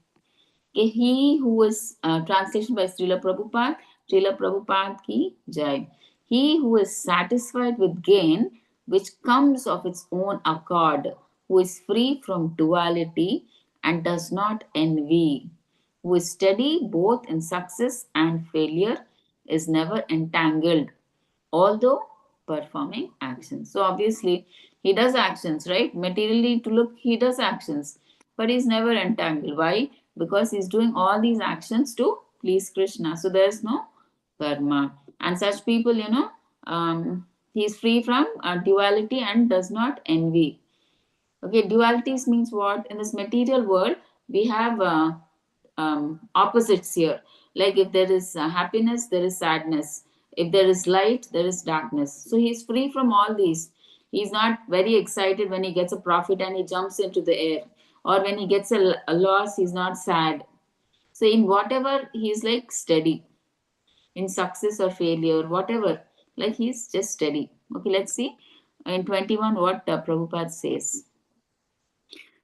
Okay, he who is translation by Srila Prabhupada, Srila Prabhupada ki jai. He who is satisfied with gain which comes of its own accord, who is free from duality and does not envy, who is steady both in success and failure, is never entangled, although performing actions. So obviously he does actions, right? Materially to look, he does actions, but he's never entangled. Why? Because he's doing all these actions to please Krishna. So there's no karma. And such people, he's free from duality and does not envy. Okay, dualities means what? In this material world, we have opposites here. Like if there is happiness, there is sadness. If there is light, there is darkness. So he's free from all these. He's not very excited when he gets a profit and he jumps into the air. Or when he gets a loss, he's not sad. So in whatever, he's like steady. In success or failure, whatever. Like he's just steady. Okay, let's see in 21 what Prabhupada says.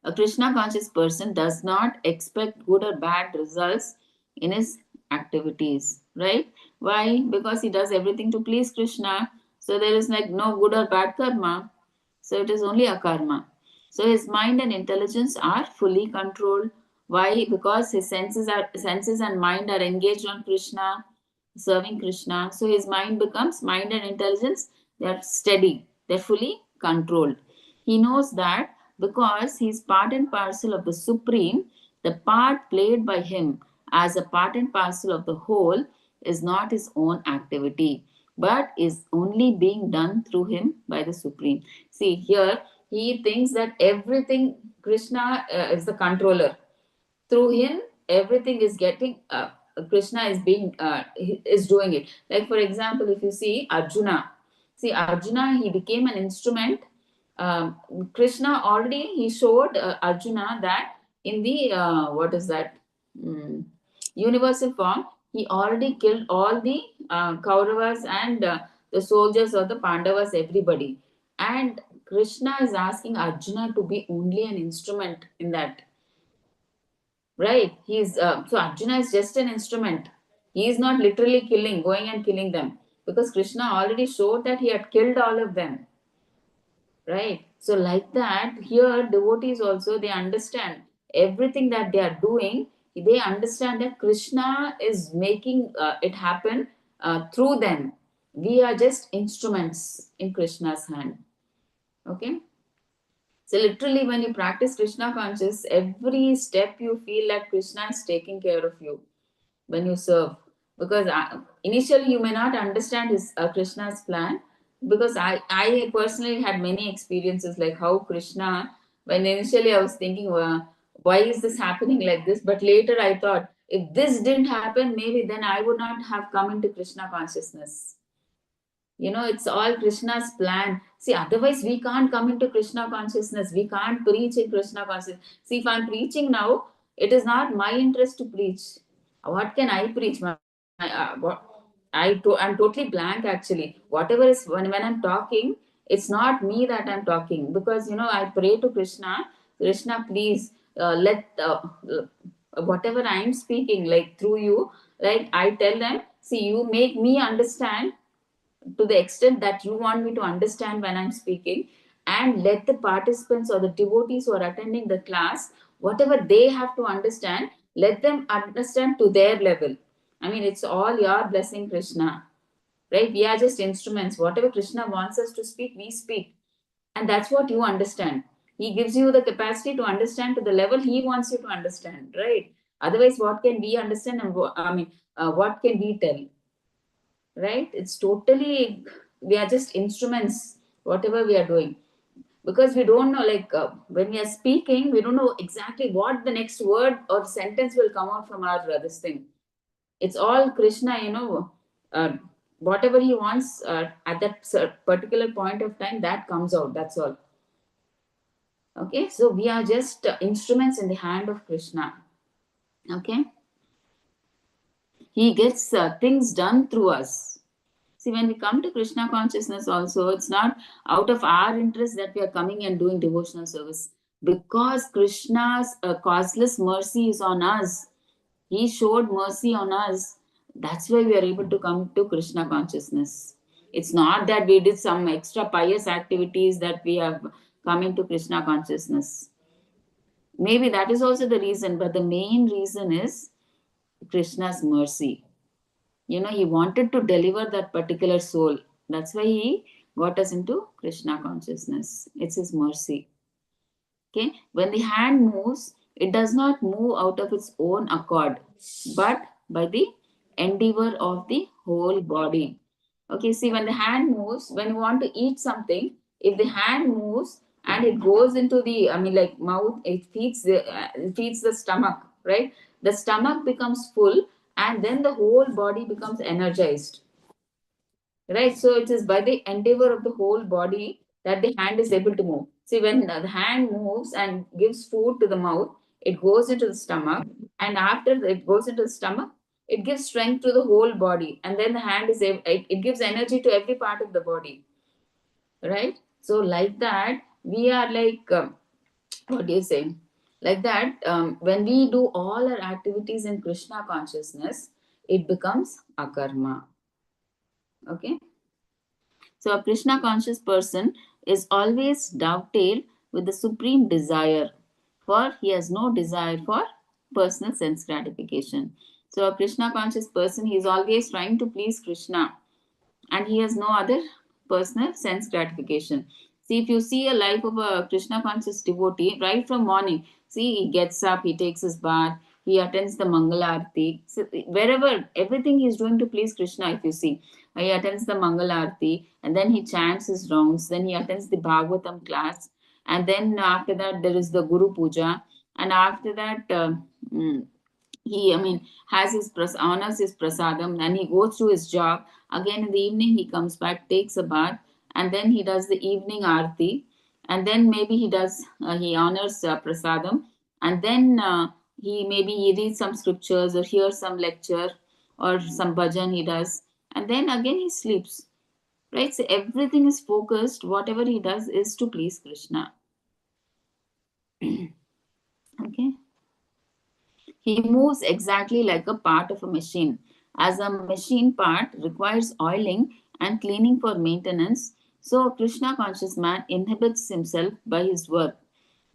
A Krishna conscious person does not expect good or bad results in his activities, right? Why? Because he does everything to please Krishna. So there is like no good or bad karma. So it is only a karma. So his mind and intelligence are fully controlled. Why? Because his senses and mind are engaged on Krishna, serving Krishna. So his mind and intelligence, they are steady, they're fully controlled. He knows that because he is part and parcel of the Supreme, the part played by him as a part and parcel of the whole is not his own activity, but is only being done through him by the Supreme. See, here he thinks that everything, Krishna is the controller. Through him, everything is getting, Krishna is being, is doing it. Like, for example, if you see Arjuna, he became an instrument. um, Krishna already he showed Arjuna that in the what is that, mm, universal form, he already killed all the Kauravas and the soldiers of the Pandavas, everybody. And Krishna is asking Arjuna to be only an instrument in that, right? He's so Arjuna is just an instrument. He is not literally going and killing them, because Krishna already showed that he had killed all of them. Right. So, like that, here devotees also, they understand everything that they are doing. They understand that Krishna is making it happen through them. We are just instruments in Krishna's hand. Okay. So, literally, when you practice Krishna conscious, every step you feel like Krishna is taking care of you when you serve, because initially you may not understand his Krishna's plan, because I personally had many experiences like how Krishna, when initially I was thinking, why is this happening like this, but later I thought, if this didn't happen, maybe then I would not have come into Krishna consciousness. It's all Krishna's plan. See, otherwise we can't come into Krishna consciousness. We can't preach in Krishna consciousness. See, if I'm preaching now, it is not my interest to preach. What can I preach? I'm totally blank actually. Whatever is when I'm talking, it's not me that I'm talking, because I pray to Krishna. Krishna, please let whatever I'm speaking, like through you, like I tell them, see, you make me understand to the extent that you want me to understand when I'm speaking, and let the participants or the devotees who are attending the class, Whatever they have to understand, let them understand to their level. I mean, it's all your blessing, Krishna, right? We are just instruments. Whatever Krishna wants us to speak, we speak. And that's what you understand. He gives you the capacity to understand to the level he wants you to understand, right? Otherwise, what can we understand and what can we tell, right? It's totally, we are just instruments, whatever we are doing. Because we don't know, like when we are speaking, we don't know exactly what the next word or sentence will come out from our this thing. It's all Krishna, whatever he wants at that particular point of time, that comes out. That's all. Okay, so we are just instruments in the hand of Krishna. Okay, he gets things done through us. See, when we come to Krishna consciousness, also, it's not out of our interest that we are coming and doing devotional service, because Krishna's causeless mercy is on us. He showed mercy on us. That's why we are able to come to Krishna consciousness. It's not that we did some extra pious activities that we have come into Krishna consciousness. Maybe that is also the reason, but the main reason is Krishna's mercy. He wanted to deliver that particular soul. That's why he got us into Krishna consciousness. It's his mercy. Okay, when the hand moves, it does not move out of its own accord, but by the endeavor of the whole body. Okay, see, when the hand moves, when you want to eat something, if the hand moves and it goes into the, like mouth, it feeds the stomach, right? The stomach becomes full, and then the whole body becomes energized, right? So it is by the endeavor of the whole body that the hand is able to move. See, when the hand moves and gives food to the mouth, it goes into the stomach, and after it goes into the stomach, it gives strength to the whole body, and then the hand is able, it gives energy to every part of the body, right? So like that, we are like what do you say? Like that, when we do all our activities in Krishna consciousness, it becomes akarma. Okay. So a Krishna conscious person is always dovetailed with the supreme desire, for he has no desire for personal sense gratification. So a Krishna conscious person, he is always trying to please Krishna, and he has no other personal sense gratification. See, if you see a life of a Krishna conscious devotee, right from morning, see, he gets up, he takes his bath, he attends the Mangalarti. So wherever, everything he is doing to please Krishna, if you see, he attends the Mangalarti, and then he chants his rounds, then he attends the Bhagavatam class, and then after that, there is the Guru Puja, and after that, he has his honors his prasadam, and he goes to his job. Again in the evening he comes back, takes a bath, and then he does the evening aarti, and then maybe he does he honors prasadam, and then he reads some scriptures or hears some lecture or some bhajan he does, and then again he sleeps, right? So everything is focused, whatever he does is to please Krishna. Okay, he moves exactly like a part of a machine. As a machine part requires oiling and cleaning for maintenance, so a Krishna conscious man inhibits himself by his work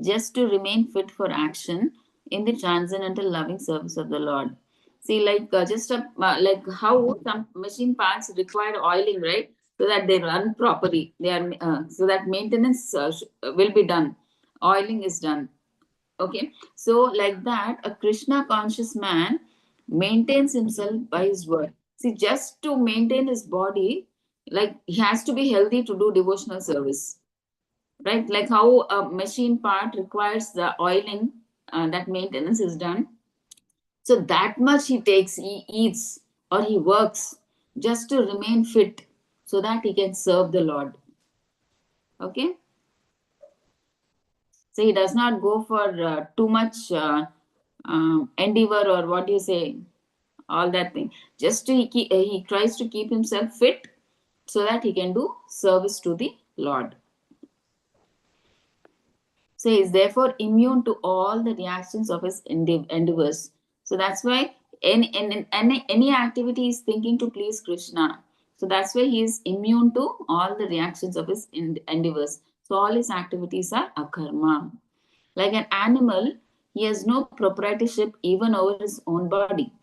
just to remain fit for action in the transcendental loving service of the Lord. See, like like how some machine parts require oiling, right? So that they run properly. They are so that maintenance will be done. Oiling is done. Okay, so like that, a Krishna conscious man maintains himself by his word. See, just to maintain his body, like he has to be healthy to do devotional service, right? Like how a machine part requires the oiling, that maintenance is done. So that much he takes, he eats or he works just to remain fit so that he can serve the Lord. Okay. So he does not go for too much endeavor, or what do you say, all that thing. Just to, he tries to keep himself fit so that he can do service to the Lord. So he is therefore immune to all the reactions of his endeavors. So that's why any activity is thinking to please Krishna. So that's why he is immune to all the reactions of his endeavors. So all his activities are akarma. Like an animal, He has no proprietorship even over his own body.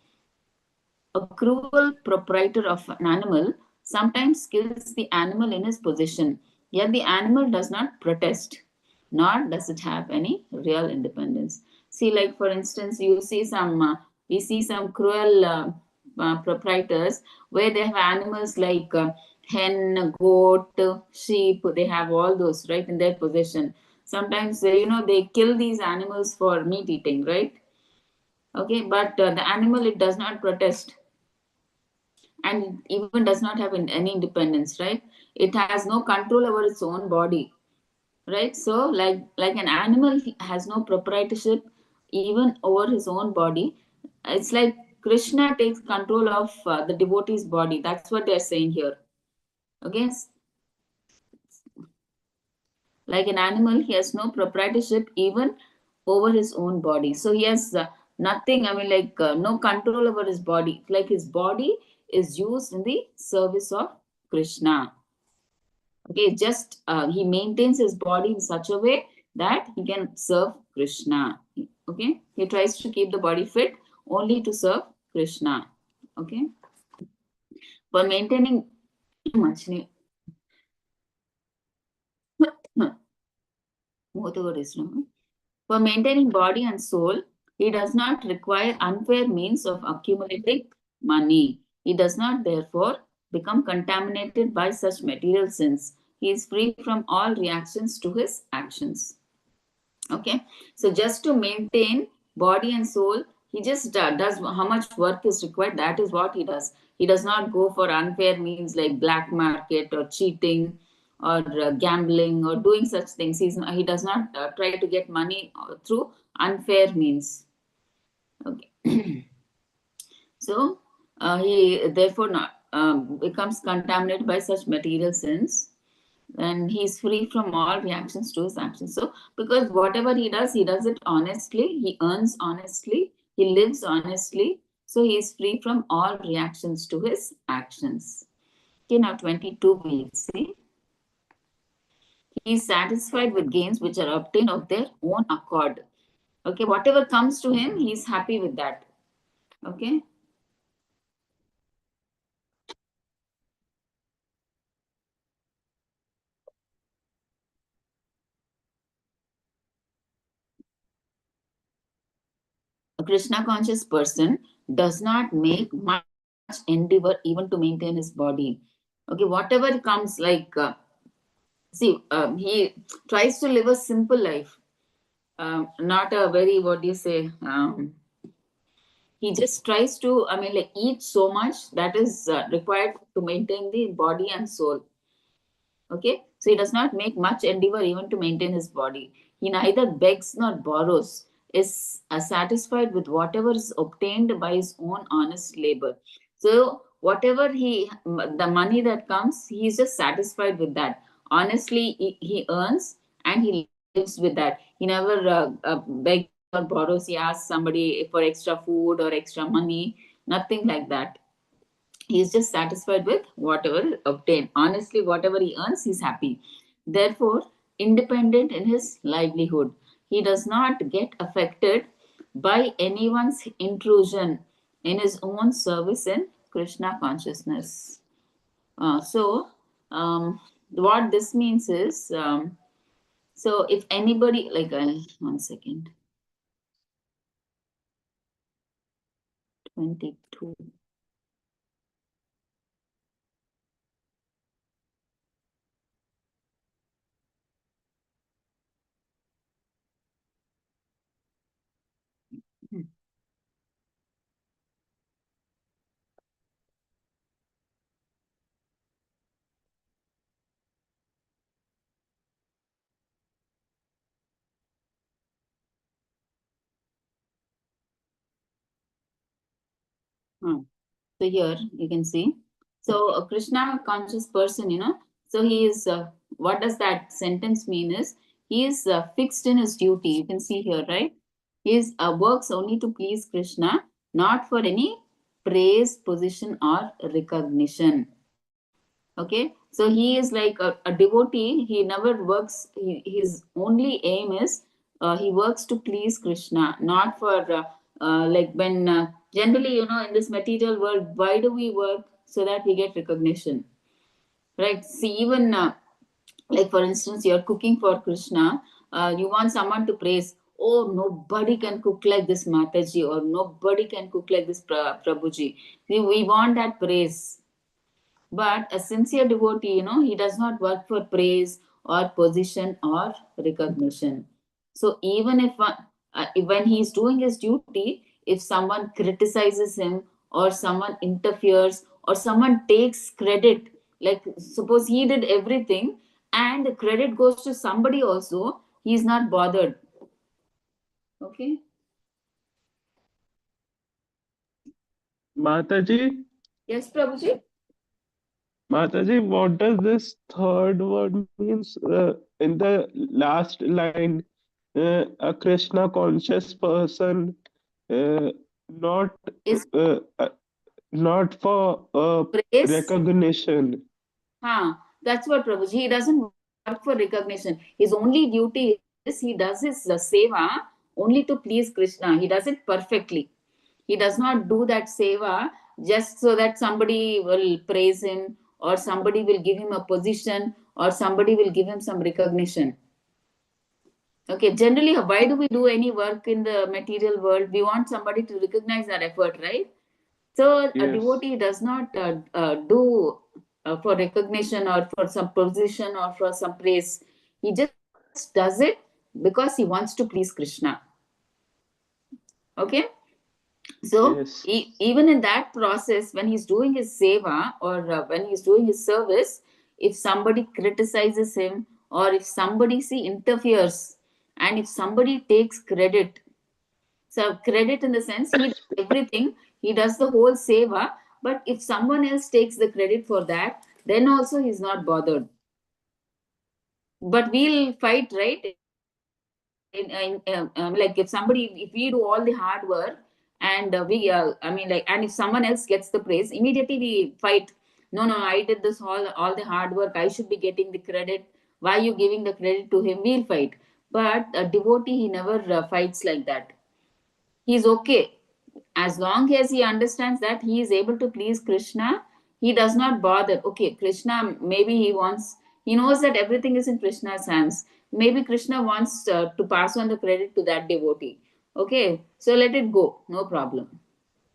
A cruel proprietor of an animal sometimes kills the animal in his possession, yet the animal does not protest, nor does it have any real independence. See, like for instance, we see some cruel proprietors where they have animals like hen, goat, sheep. They have all those right in their possession. Sometimes they kill these animals for meat eating, right? Okay, but the animal, it does not protest, and it even does not have any independence, right? It has no control over its own body, right? So like an animal has no proprietorship even over his own body. It's like Krishna takes control of the devotee's body. That's what they're saying here. Okay, like an animal, he has no proprietorship even over his own body. So he has nothing, I mean, like no control over his body. Like his body is used in the service of Krishna. Okay, just he maintains his body in such a way that he can serve Krishna. Okay, he tries to keep the body fit only to serve Krishna. Okay, for maintaining for maintaining body and soul, he does not require unfair means of accumulating money. He does not, therefore, become contaminated by such material sins. He is free from all reactions to his actions. Okay, so just to maintain body and soul, he just does how much work is required. That is what he does. He does not go for unfair means like black market or cheating or gambling or doing such things. He does not try to get money through unfair means. Okay. So he therefore not becomes contaminated by such material sins, and he's free from all reactions to his actions. So because whatever he does it honestly, he earns honestly, he lives honestly, so he is free from all reactions to his actions. Okay, now 22 we'll see. He is satisfied with gains which are obtained of their own accord. Okay, whatever comes to him, he is happy with that. Okay. A Krishna conscious person does not make much endeavor even to maintain his body. Okay, whatever comes, like he tries to live a simple life, not a very, what do you say, he just tries to, I mean, like eat so much that is required to maintain the body and soul. Okay, so he does not make much endeavor even to maintain his body. He neither begs nor borrows, is satisfied with whatever is obtained by his own honest labor. So, whatever the money that comes, he is just satisfied with that. Honestly, he earns and he lives with that. He never begs or borrows, he asks somebody for extra food or extra money, nothing like that. He is just satisfied with whatever obtained. Honestly, whatever he earns, he's happy. Therefore, independent in his livelihood. He does not get affected by anyone's intrusion in his own service in Krishna consciousness. So, what this means is, so if anybody, like, 1 second, 22. Hmm. So here you can see. So a Krishna conscious person, so he is, what does that sentence mean is, he is fixed in his duty. You can see here, right? He is, works only to please Krishna, not for any praise, position, or recognition. Okay, so he is like a devotee. He never works. His only aim is he works to please Krishna, not for like when generally, in this material world, why do we work? So that we get recognition, right? See, even like for instance, you're cooking for Krishna, you want someone to praise. Oh, nobody can cook like this Mataji, or nobody can cook like this Prabhuji. We want that praise. But a sincere devotee, he does not work for praise or position or recognition. So even if when he's doing his duty, if someone criticizes him or someone interferes or someone takes credit, like suppose he did everything and the credit goes to somebody also, he's not bothered. Okay. Mataji, Yes, Prabhuji. Mataji, what does this third word means? In the last line, a Krishna conscious person, uh, not Is uh, uh, not for praise. recognition. That's what Prabhuji. He doesn't work for recognition. His only duty is he does his seva only to please Krishna. He does it perfectly. He does not do that seva just so that somebody will praise him or somebody will give him a position or somebody will give him some recognition. Okay, generally, why do we do any work in the material world? We want somebody to recognize our effort, right? So a Yes, devotee does not do for recognition or for some position or for some praise. He just does it because he wants to please Krishna. Okay. So yes. even in that process, when he's doing his seva or when he's doing his service, if somebody criticizes him or if somebody interferes and if somebody takes credit, so credit in the sense he does everything, he does the whole seva, but if someone else takes the credit for that, then also he's not bothered. But we'll fight, right? Like if somebody, if we do all the hard work and I mean, like, and if someone else gets the praise, immediately we fight. No, no, I did this all the hard work. I should be getting the credit. Why are you giving the credit to him? We'll fight. But a devotee, he never fights like that. He's okay as long as he understands that he is able to please Krishna. He does not bother. Okay, Krishna, maybe he knows that everything is in Krishna's hands. Maybe Krishna wants to pass on the credit to that devotee. Okay, so let it go, no problem.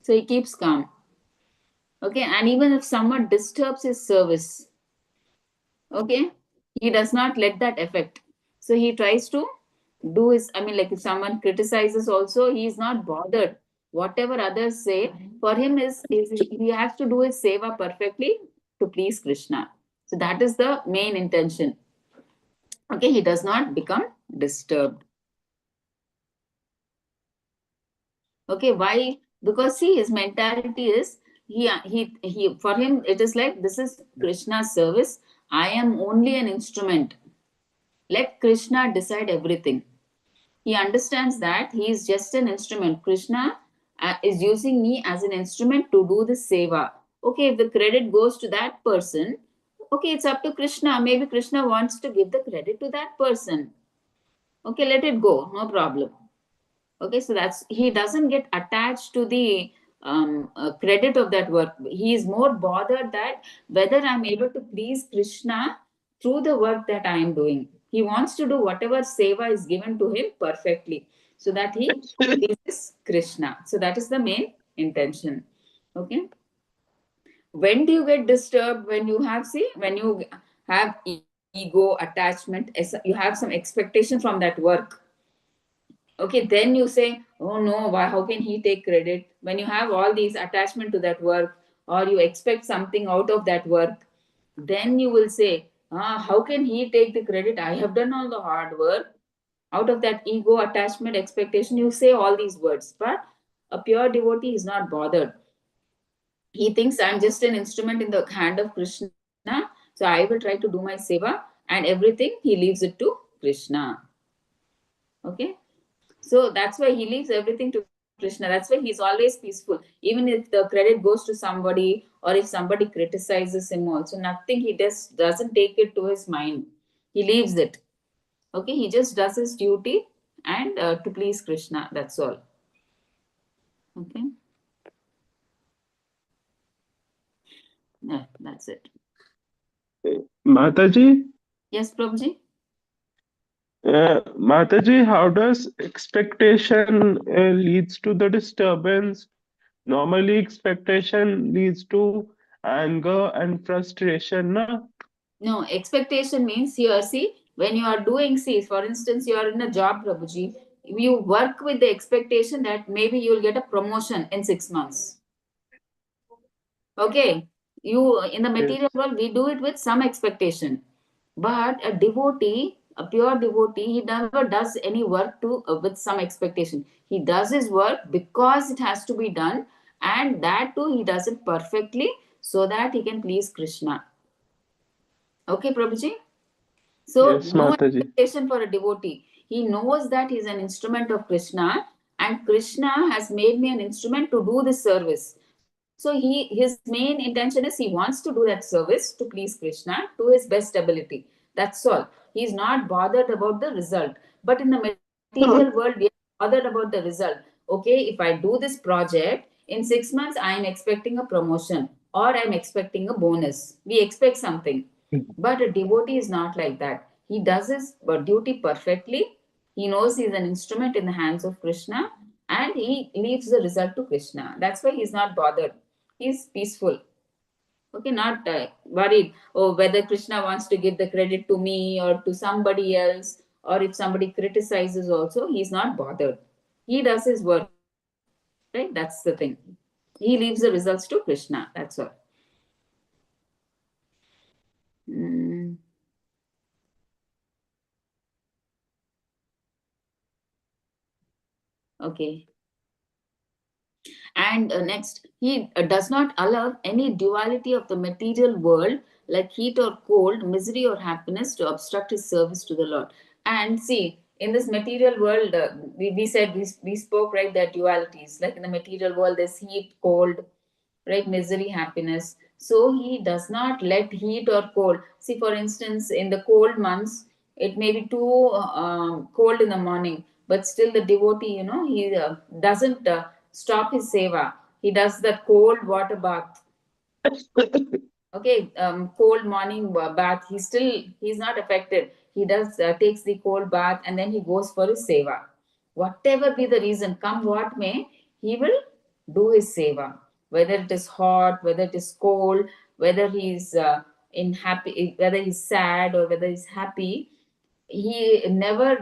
So he keeps calm. Okay, and even if someone disturbs his service, okay, he does not let that affect. So he tries to do his, I mean, like if someone criticizes also, he is not bothered. Whatever others say, for him is he has to do his seva perfectly to please Krishna. So that is the main intention. Okay, he does not become disturbed. Okay, why? Because see, his mentality is he for him it is like this is Krishna's service. I am only an instrument. Let Krishna decide everything. He understands that he is just an instrument. Krishna is using me as an instrument to do the seva. Okay, if the credit goes to that person, okay, it's up to Krishna. Maybe Krishna wants to give the credit to that person. Okay, let it go, no problem. Okay, so that's he doesn't get attached to the credit of that work. He is more bothered that whether I'm able to please Krishna through the work that I am doing. He wants to do whatever seva is given to him perfectly so that he pleases Krishna. So that is the main intention. Okay, when do you get disturbed? When you have, see, when you have ego attachment, you have some expectation from that work. Okay, then you say, oh no, why, how can he take credit? When you have all these attachment to that work or you expect something out of that work, then you will say, how can he take the credit? I have done all the hard work. Out of that ego attachment expectation, you say all these words, but a pure devotee is not bothered. He thinks I'm just an instrument in the hand of Krishna, so I will try to do my seva, and everything he leaves it to Krishna. Okay, so that's why he leaves everything to Krishna. That's why he's always peaceful. Even if the credit goes to somebody or if somebody criticizes him, also nothing, he just doesn't take it to his mind. He leaves it. Okay, he just does his duty and to please Krishna. That's all. Okay. Yeah, that's it. Mataji, Yes, Prabhuji? Mataji, how does expectation leads to the disturbance? Normally, expectation leads to anger and frustration, na? No, expectation means here, see, when you are doing, see, for instance, you are in a job, Prabhuji, you work with the expectation that maybe you'll get a promotion in 6 months. Okay. You, in the material Yes. world, we do it with some expectation. But a devotee, a pure devotee, he never does any work to with some expectation. He does his work because it has to be done, and that too he does it perfectly so that he can please Krishna. Okay, Prabhuji? So, Yes, no Mataji. expectation for a devotee. He knows that he is an instrument of Krishna, and Krishna has made me an instrument to do this service. So, his main intention is he wants to do that service to please Krishna to his best ability. That's all. He is not bothered about the result. But in the material world, we are bothered about the result. Okay, if I do this project in 6 months, I am expecting a promotion or I am expecting a bonus. We expect something. But a devotee is not like that. He does his duty perfectly. He knows he is an instrument in the hands of Krishna and he leaves the result to Krishna. That's why he is not bothered. He is peaceful. Okay, not worried. Oh, whether Krishna wants to give the credit to me or to somebody else, or if somebody criticizes also, he is not bothered. He does his work. Right? That's the thing. He leaves the results to Krishna. That's all. Mm, okay. And next, he does not allow any duality of the material world like heat or cold, misery or happiness to obstruct his service to the Lord. And see, in this material world, we said, we spoke, right, that dualities. Like in the material world, there's heat, cold, right, misery, happiness. So he does not let heat or cold. See, for instance, in the cold months, it may be too cold in the morning, but still the devotee, he doesn't stop his seva. He does that cold water bath. Okay, cold morning bath. He's not affected. He does takes the cold bath and then he goes for his seva. Whatever be the reason, come what may, he will do his seva. Whether it is hot, whether it is cold, whether he's in happy, whether he's sad or whether he's happy, he never.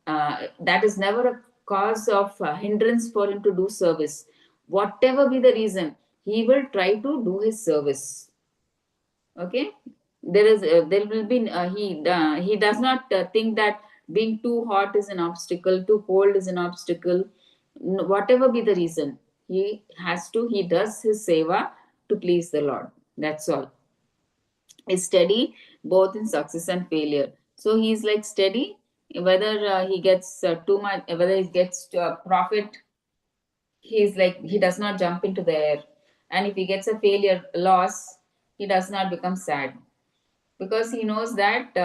That is never a cause of hindrance for him to do service. Whatever be the reason, he will try to do his service. Okay, there will be he does not think that being too hot is an obstacle, too cold is an obstacle. Whatever be the reason, he does his seva to please the Lord. That's all. Is steady both in success and failure. So he's like steady whether he gets too much, whether he gets profit. He's like, he does not jump into the air, and if he gets a failure, loss, he does not become sad, because he knows that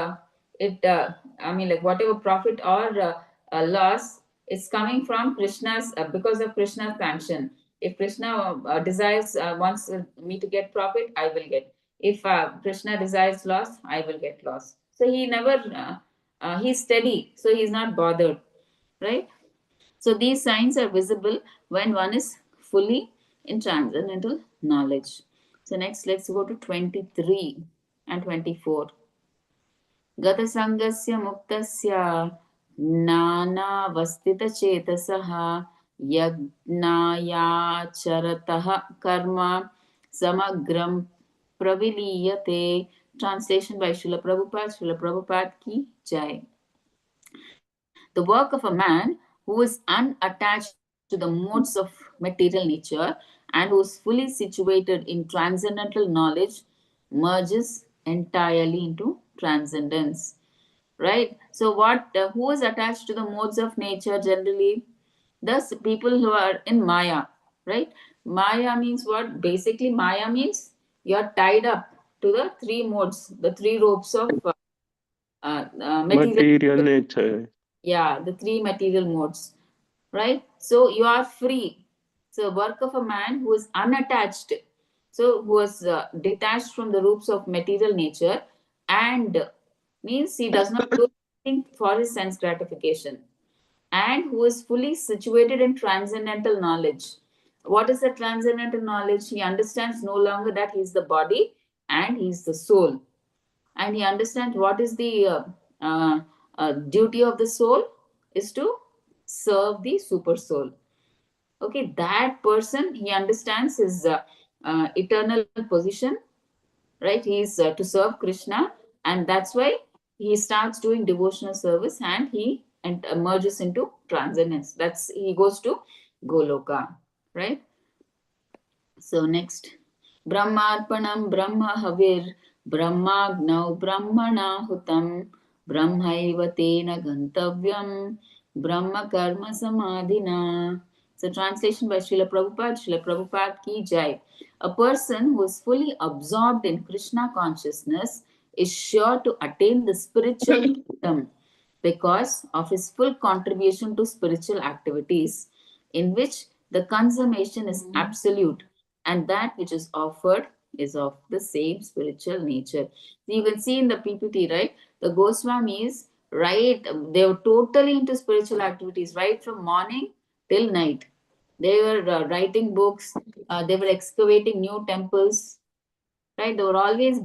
it I mean, like, whatever profit or loss is coming from Krishna's, because of Krishna's sanction. If Krishna desires, wants me to get profit, I will get. If Krishna desires loss, I will get loss. So he never he's steady, so he's not bothered, right? So these signs are visible when one is fully in transcendental knowledge. So next, let's go to 23 and 24. गतसङ्गस्य मुक्तस्य ज्ञानावस्थितचेतसः यज्ञायाचरतः कर्म समग्रं प्रविलीयते. Translation by Srila Prabhupada. Srila Prabhupada ki jai. The work of a man who is unattached to the modes of material nature and who is fully situated in transcendental knowledge merges entirely into transcendence. Right? So, who is attached to the modes of nature generally? Thus, people who are in Maya. Right? Maya means what? Basically, Maya means you are tied up to the three modes, the three ropes of material. Material nature. Yeah, the three material modes, right? So you are free. So work of a man who is unattached, so who is detached from the roots of material nature, and means he does not do anything for his sense gratification, and who is fully situated in transcendental knowledge. What is the transcendental knowledge? He understands no longer that he is the body and he is the soul, and he understands what is the duty of the soul is to serve the super soul. Okay, that person, he understands his eternal position, right? He is to serve Krishna, and that's why he starts doing devotional service, and he emerges into transcendence. That's, he goes to Goloka, right? So next, Brahmarpanam Brahma Havir Brahmagnau Brahmana Hutam Brahmaiva Tena Gantavyam Brahma Karma Samadhina. So translation by Srila Prabhupada. Srila Prabhupada ki jai. A person who is fully absorbed in Krishna consciousness is sure to attain the spiritual kingdom because of his full contribution to spiritual activities, in which the consummation is absolute and that which is offered is of the same spiritual nature. So you can see in the PPT, right? The Goswamis, right? They were totally into spiritual activities right from morning till night. They were writing books, they were excavating new temples, right? They were always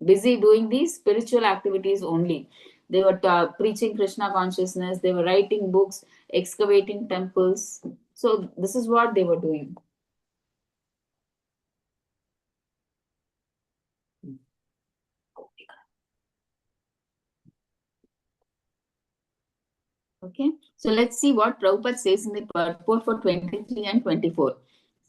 busy doing these spiritual activities only. They were preaching Krishna consciousness, they were writing books, excavating temples. So, this is what they were doing. Okay, so let's see what Prabhupada says in the purport for 23 and 24.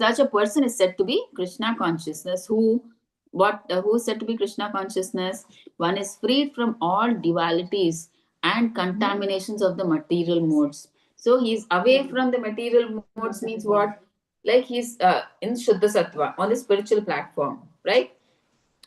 Such a person is said to be Krishna consciousness. Who is said to be Krishna consciousness? One is freed from all dualities and contaminations of the material modes. So he's away from the material modes means what? Like he's in Shuddha Sattva on the spiritual platform, right?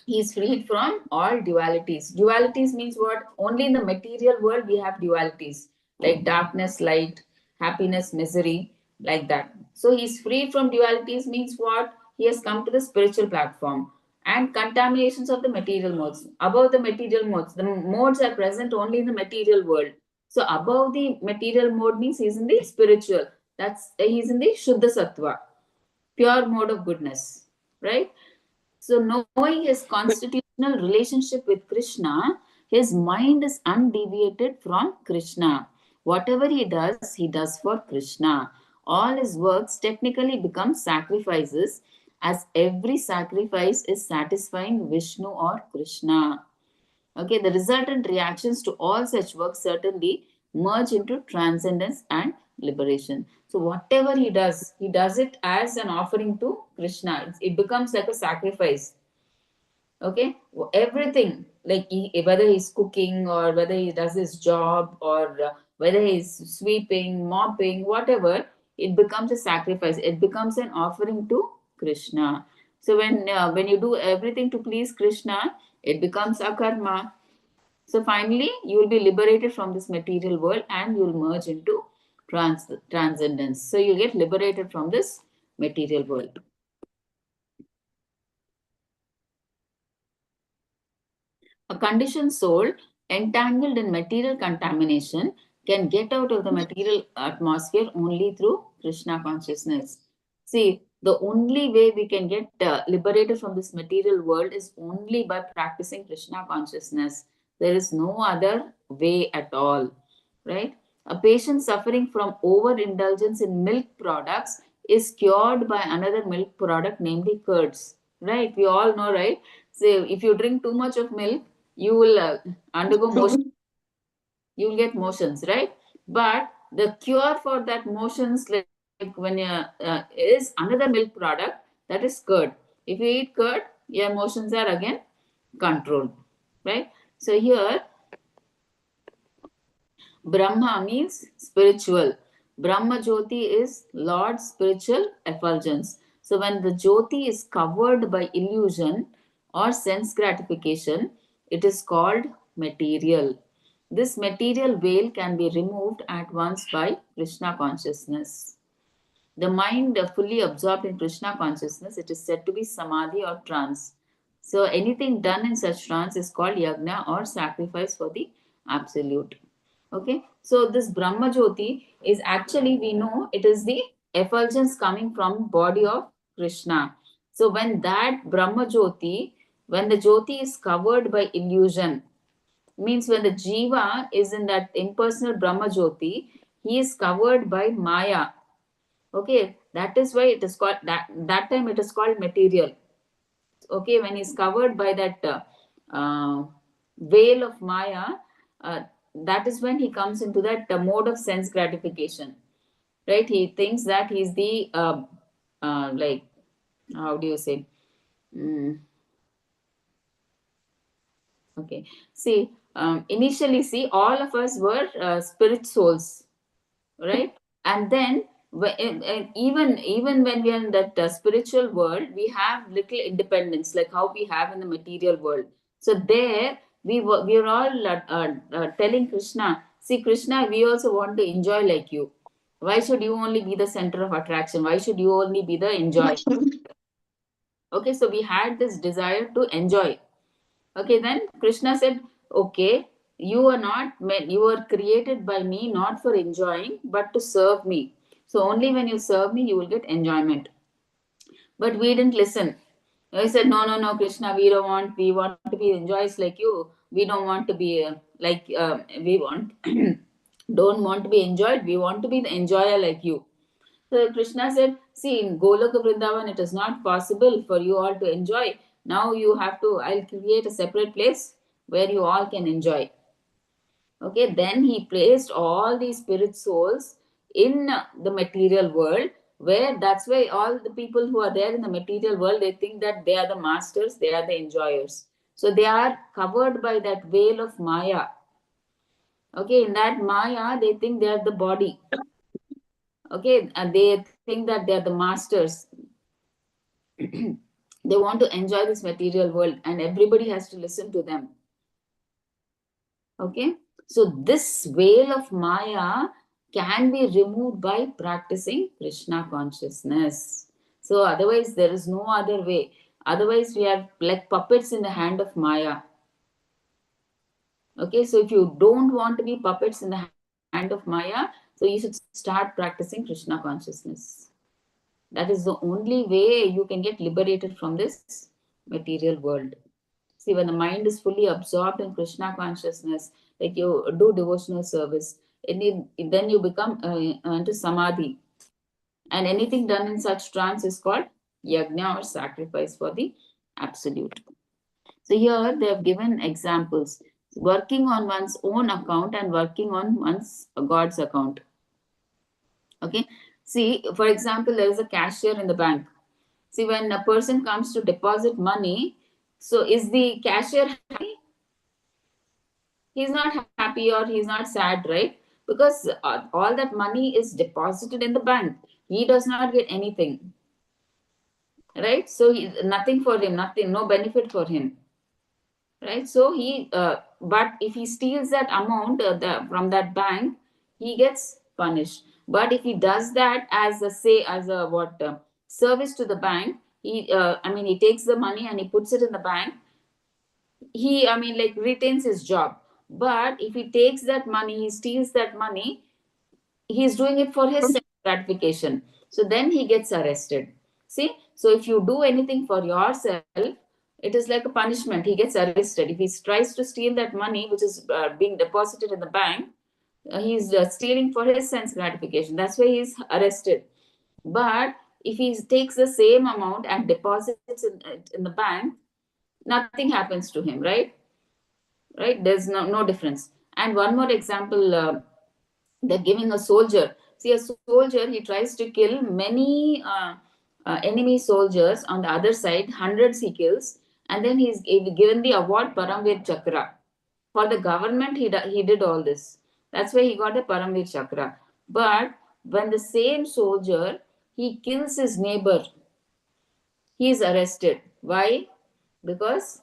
He is freed from all dualities. Dualities means what? Only in the material world we have dualities like darkness, light, happiness, misery, like that. So he is freed from dualities means what? He has come to the spiritual platform. And contaminations of the material modes. Above the material modes, the modes are present only in the material world. So above the material mode means he is in the spiritual. That's he is in the Shuddha Sattva, pure mode of goodness, right? So, knowing his constitutional relationship with Krishna, his mind is undeviated from Krishna. Whatever he does for Krishna. All his works technically become sacrifices, as every sacrifice is satisfying Vishnu or Krishna. Okay, the resultant reactions to all such works certainly merge into transcendence and liberation. So, whatever he does it as an offering to Krishna. It becomes like a sacrifice. Okay, everything, like whether he's cooking or whether he does his job or whether he's sweeping, mopping, whatever, it becomes a sacrifice. It becomes an offering to Krishna. So when you do everything to please Krishna, it becomes a karma. So finally, you will be liberated from this material world and you will merge into transcendence. So you get liberated from this material world. A conditioned soul entangled in material contamination can get out of the material atmosphere only through Krishna consciousness. See, the only way we can get liberated from this material world is only by practicing Krishna consciousness. There is no other way at all, right? A patient suffering from overindulgence in milk products is cured by another milk product, namely curds, right? We all know, right? So if you drink too much of milk, you will undergo motion, you will get motions, right? But the cure for that motions, like when is another milk product, that is curd. If you eat curd, your motions are again controlled, right? So here Brahma means spiritual. Brahma Jyoti is Lord's spiritual effulgence. So when the Jyoti is covered by illusion or sense gratification, it is called material. This material veil can be removed at once by Krishna consciousness. The mind fully absorbed in Krishna consciousness, it is said to be samadhi or trance. So anything done in such trance is called yagna or sacrifice for the absolute. Okay, so this Brahma Jyoti is actually, we know it is the effulgence coming from body of Krishna. So when that Brahma Jyoti, when the Jyoti is covered by illusion, means when the jiva is in that impersonal Brahma Jyoti, he is covered by Maya. Okay, that is why it is called that time it is called material. Okay, when he's covered by that veil of Maya, uh, that is when he comes into that mode of sense gratification, right? He thinks that he's the like, how do you say? Mm, okay, see, initially, see, all of us were spirit souls, right? And then even when we are in that spiritual world, we have little independence like how we have in the material world. So there we are all telling Krishna, see Krishna, we also want to enjoy like you. Why should you only be the center of attraction? Why should you only be the enjoy? Okay, so we had this desire to enjoy. Okay, then Krishna said, okay, you are not meant, you were created by me not for enjoying, but to serve me. So only when you serve me, you will get enjoyment. But we didn't listen. We said, no, no, no, Krishna, we want to be enjoys like you. We don't want to be we want, don't want to be enjoyed. We want to be the enjoyer like you. So Krishna said, see, in Goloka Vrindavan, it is not possible for you all to enjoy. Now you have to, I'll create a separate place where you all can enjoy. Okay, then he placed all these spirit souls in the material world, where that's why all the people who are there in the material world, they think that they are the masters, they are the enjoyers. So they are covered by that veil of Maya. Okay, in that Maya, they think they are the body. Okay, and they think that they are the masters. They want to enjoy this material world and everybody has to listen to them. Okay, so this veil of Maya can be removed by practicing Krishna consciousness. So otherwise there is no other way. Otherwise we are like puppets in the hand of Maya. Okay, so if you don't want to be puppets in the hand of Maya, so you should start practicing Krishna consciousness. That is the only way you can get liberated from this material world. See, when the mind is fully absorbed in Krishna consciousness, like you do devotional service, then you become into samadhi. And anything done in such trance is called yajna or sacrifice for the absolute. So here they have given examples: working on one's own account and working on one's God's account. Okay. See, for example, there is a cashier in the bank. See, when a person comes to deposit money, so is the cashier happy? He's not happy or he's not sad, right? Because all that money is deposited in the bank. He does not get anything, right? So nothing for him, nothing, no benefit for him, right? So but if he steals that amount from that bank, he gets punished. But if he does that as a say as a what service to the bank, he takes the money and he puts it in the bank. He like retains his job. But if he takes that money, he steals that money, he's doing it for his gratification. So then he gets arrested. See, so if you do anything for yourself, it is like a punishment. He gets arrested. If he tries to steal that money which is being deposited in the bank, he's stealing for his sense gratification. That's why he's arrested. But if he takes the same amount and deposits in the bank, nothing happens to him, right? There's no difference. And one more example, they're giving a soldier. See, a soldier, he tries to kill many enemy soldiers on the other side, hundreds he kills, and then he's given the award Paramveer Chakra. For the government, he did all this. That's why he got the Paramveer Chakra. But when the same soldier, he kills his neighbor, he is arrested. Why? Because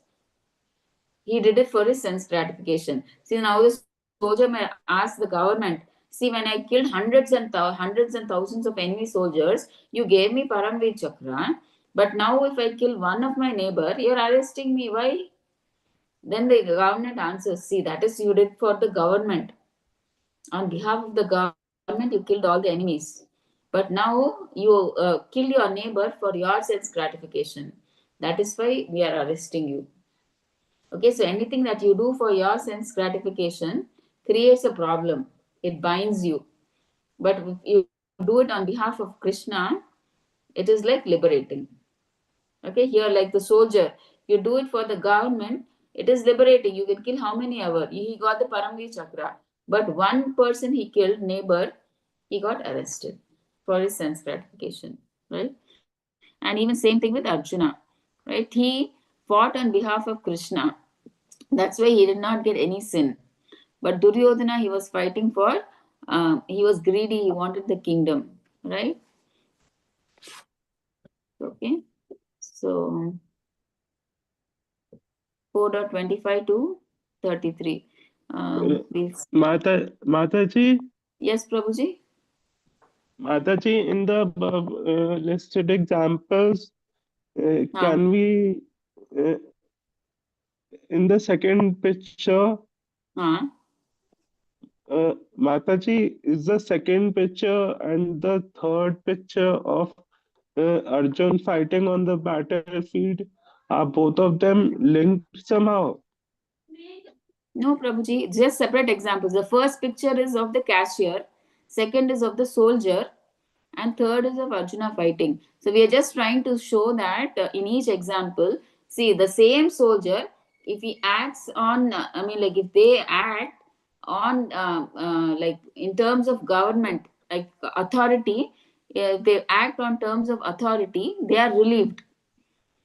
he did it for his sense gratification. See, now the soldier soldier may ask the government, see, when I killed hundreds and thousands of enemy soldiers, you gave me Paramveer Chakra. But now, if I kill one of my neighbor, you're arresting me. Why? Then the government answers, see, that is you did for the government. On behalf of the government, you killed all the enemies. But now you kill your neighbor for your sense gratification. That is why we are arresting you. Okay, so anything that you do for your sense gratification creates a problem. It binds you. But if you do it on behalf of Krishna, it is like liberating. Okay, here, like the soldier, you do it for the government, it is liberating. You can kill how many ever. He got the Paramveer Chakra. But one person he killed, neighbor, he got arrested for his sense gratification. Right? And even same thing with Arjuna. Right? He fought on behalf of Krishna. That's why he did not get any sin. But Duryodhana, he was fighting for, he was greedy, he wanted the kingdom. Right? Okay. So 4.25 to 33. We'll... Mataji, Yes, Prabhuji? Mataji, in the above listed examples, Huh. can we, uh, in the second picture, Huh. Mataji, is the second picture and the third picture of Arjun fighting on the battlefield, are both of them linked somehow? No, Prabhuji, just separate examples. The first picture is of the cashier, second is of the soldier, and third is of Arjuna fighting. So we are just trying to show that in each example, see, the same soldier, if he acts on, like if they act on, like in terms of government, like authority, if they act on terms of authority, they are relieved.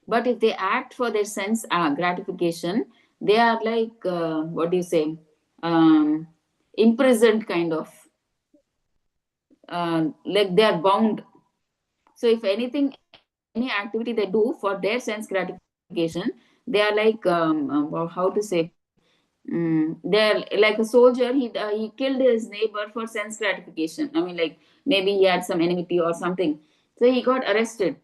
But if they act for their sense gratification, they are like, what do you say, imprisoned kind of, like they are bound. So if anything, any activity they do for their sense gratification, they are like, how to say, they're like a soldier. He killed his neighbor for sense gratification. Like maybe he had some enmity or something, so he got arrested.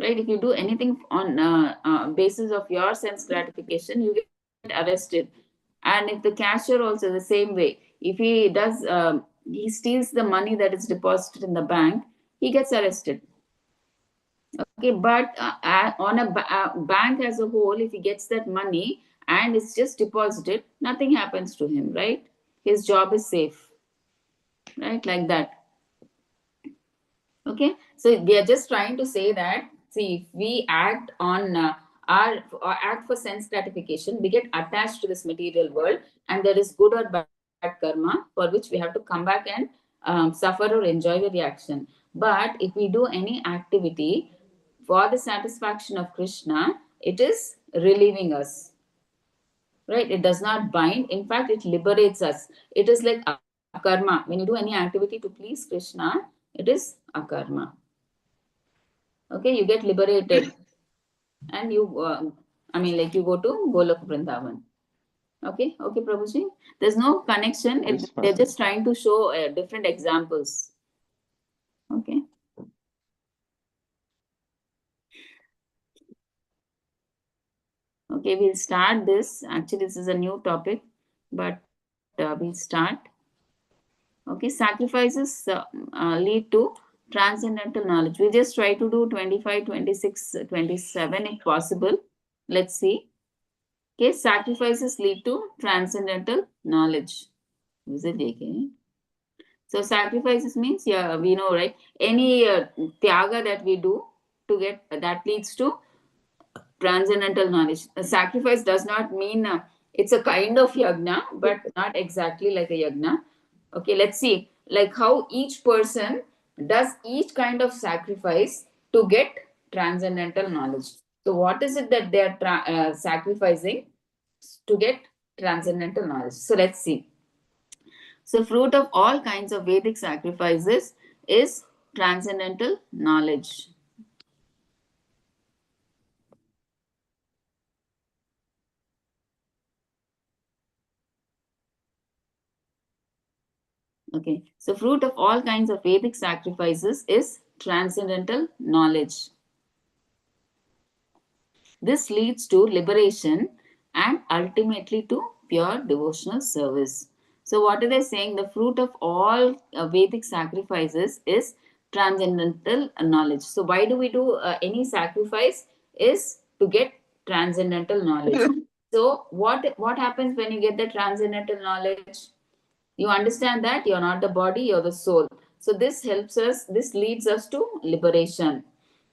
Right? If you do anything on basis of your sense gratification, you get arrested. And if the cashier also the same way, if he does, he steals the money that is deposited in the bank, he gets arrested. Okay, but on a bank as a whole, if he gets that money and it's just deposited, nothing happens to him, right? His job is safe, right? Like that. Okay, so we are just trying to say that, see, if we act on our or act for sense gratification, we get attached to this material world, and there is good or bad karma for which we have to come back and suffer or enjoy the reaction. But if we do any activity for the satisfaction of Krishna, it is relieving us, right? It does not bind. In fact, it liberates us. It is like akarma. When you do any activity to please Krishna, it is akarma. Okay, you get liberated, and you, like you go to Golok Vrindavan. Okay, Prabhuji. There's no connection. Yes, They're Mataji. just trying to show different examples. Okay. Okay, we'll start this. Actually, this is a new topic, but we'll start. Okay, sacrifices lead to transcendental knowledge. We just try to do 25, 26, 27 if possible. Let's see. Okay, sacrifices lead to transcendental knowledge. Is it okay? So sacrifices means, yeah, we know, right? Any tyaga that we do to get that leads to transcendental knowledge. A sacrifice does not mean it's a kind of yagna, but not exactly like a yagna. Okay, let's see, like how each person does each kind of sacrifice to get transcendental knowledge. So, what is it that they are sacrificing to get transcendental knowledge? So, let's see. So, fruit of all kinds of Vedic sacrifices is transcendental knowledge. Okay, so fruit of all kinds of Vedic sacrifices is transcendental knowledge. This leads to liberation and ultimately to pure devotional service. So, what are they saying? The fruit of all Vedic sacrifices is transcendental knowledge. So, why do we do any sacrifice? Is to get transcendental knowledge. So, what happens when you get the transcendental knowledge? You understand that you're not the body, you're the soul. So this helps us, this leads us to liberation.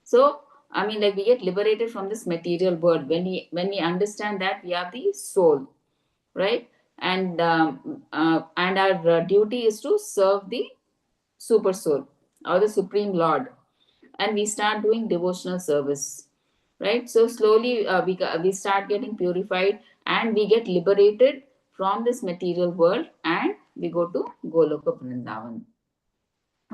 So I mean, like, we get liberated from this material world when we understand that we are the soul, right? And our duty is to serve the super soul or the supreme lord, and we start doing devotional service, right? So slowly we start getting purified and we get liberated from this material world, and we go to Goloka Vrindavan.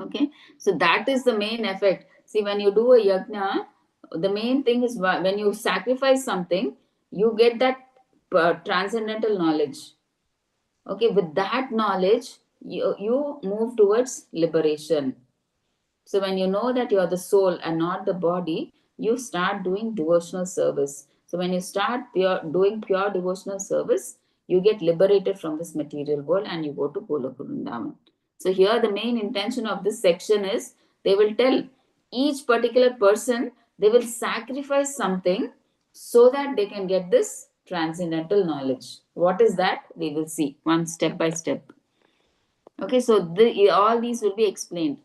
Okay, so that is the main effect. See, when you do a yajna, the main thing is when you sacrifice something, you get that transcendental knowledge. Okay, with that knowledge, you move towards liberation. So when you know that you are the soul and not the body, you start doing devotional service. So when you start doing pure devotional service, you get liberated from this material world and you go to Goloka Vrindavan. So here the main intention of this section is they will tell each particular person, they will sacrifice something so that they can get this transcendental knowledge. What is that? We will see one step by step. Okay, so all these will be explained.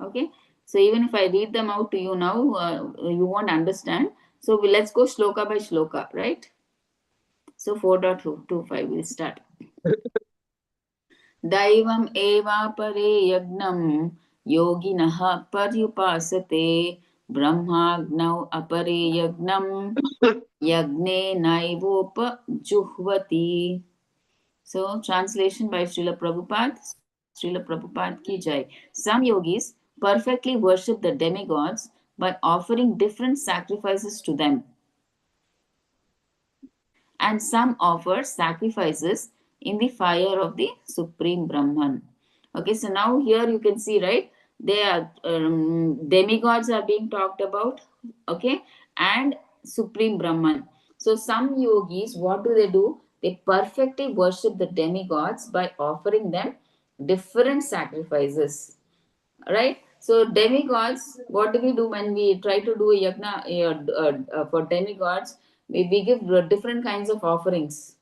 Okay, so even if I read them out to you now, you won't understand. So let's go shloka by shloka, right? So 4.25 we'll start. Daivam eva pare yagnam yoginah paryupasate brahmagnau apare yagnam yagne naivopa juhvati. So, translation by Srila Prabhupada. Srila Prabhupada ki jai. Some yogis perfectly worship the demigods by offering different sacrifices to them. And some offer sacrifices in the fire of the Supreme Brahman. Okay, so now here you can see, right? They are demigods are being talked about, okay, and Supreme Brahman. So some yogis, what do? They perfectly worship the demigods by offering them different sacrifices, right? So demigods, what do we do when we try to do a yagna for demigods? We give different kinds of offerings,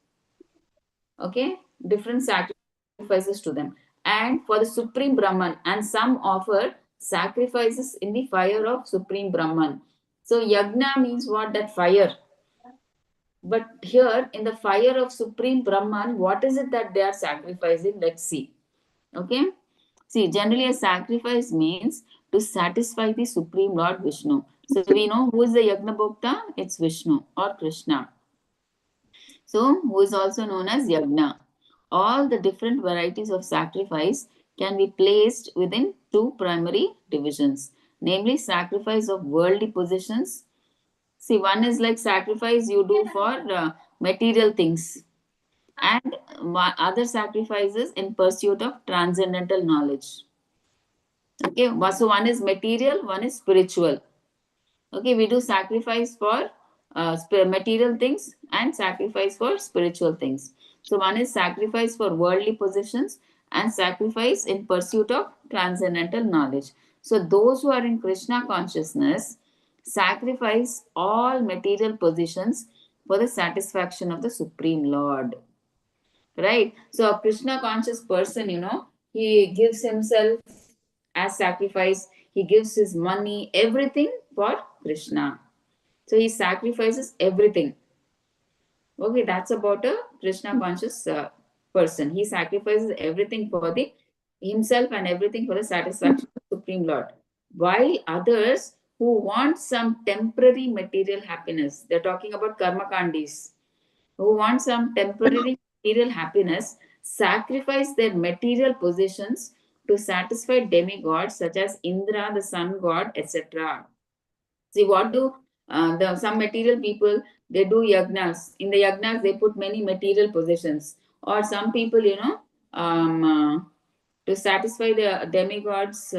okay, different sacrifices to them. And for the Supreme Brahman, and some offer sacrifices in the fire of Supreme Brahman. So yagna means what? That fire. But here in the fire of Supreme Brahman, what is it that they are sacrificing? Let's see. Okay. See, generally a sacrifice means to satisfy the Supreme Lord Vishnu. So we know who is the Yagna Bhokta? It's Vishnu or Krishna. So, who is also known as Yagna. All the different varieties of sacrifice can be placed within two primary divisions, namely sacrifice of worldly possessions. See, one is like sacrifice you do for material things, and other sacrifices in pursuit of transcendental knowledge. Okay, so one is material, one is spiritual. Okay, we do sacrifice for material things and sacrifice for spiritual things. So one is sacrifice for worldly possessions and sacrifice in pursuit of transcendental knowledge. So those who are in Krishna consciousness sacrifice all material possessions for the satisfaction of the Supreme Lord. Right? So a Krishna conscious person, he gives himself as sacrifice, he gives his money, everything for Krishna. So he sacrifices everything. Okay, that's about a Krishna conscious person. He sacrifices everything for the himself and everything for the satisfaction of the Supreme Lord. While others who want some temporary material happiness, they're talking about karma kandis, who want some temporary material happiness, sacrifice their material possessions to satisfy demigods such as Indra, the sun god, etc. See, what do some material people, they do yagnas. In the yagnas, they put many material possessions. Or some people, To satisfy the demigods,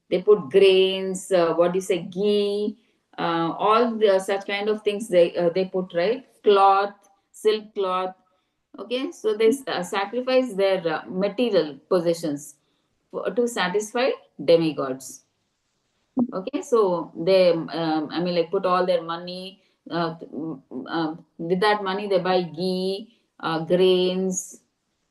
they put grains, what do you say, ghee, all the such kind of things they put, right? Cloth, silk cloth. Okay, so they sacrifice their material possessions to satisfy demigods. Okay, so they, I mean, like put all their money. With that money, they buy ghee, grains,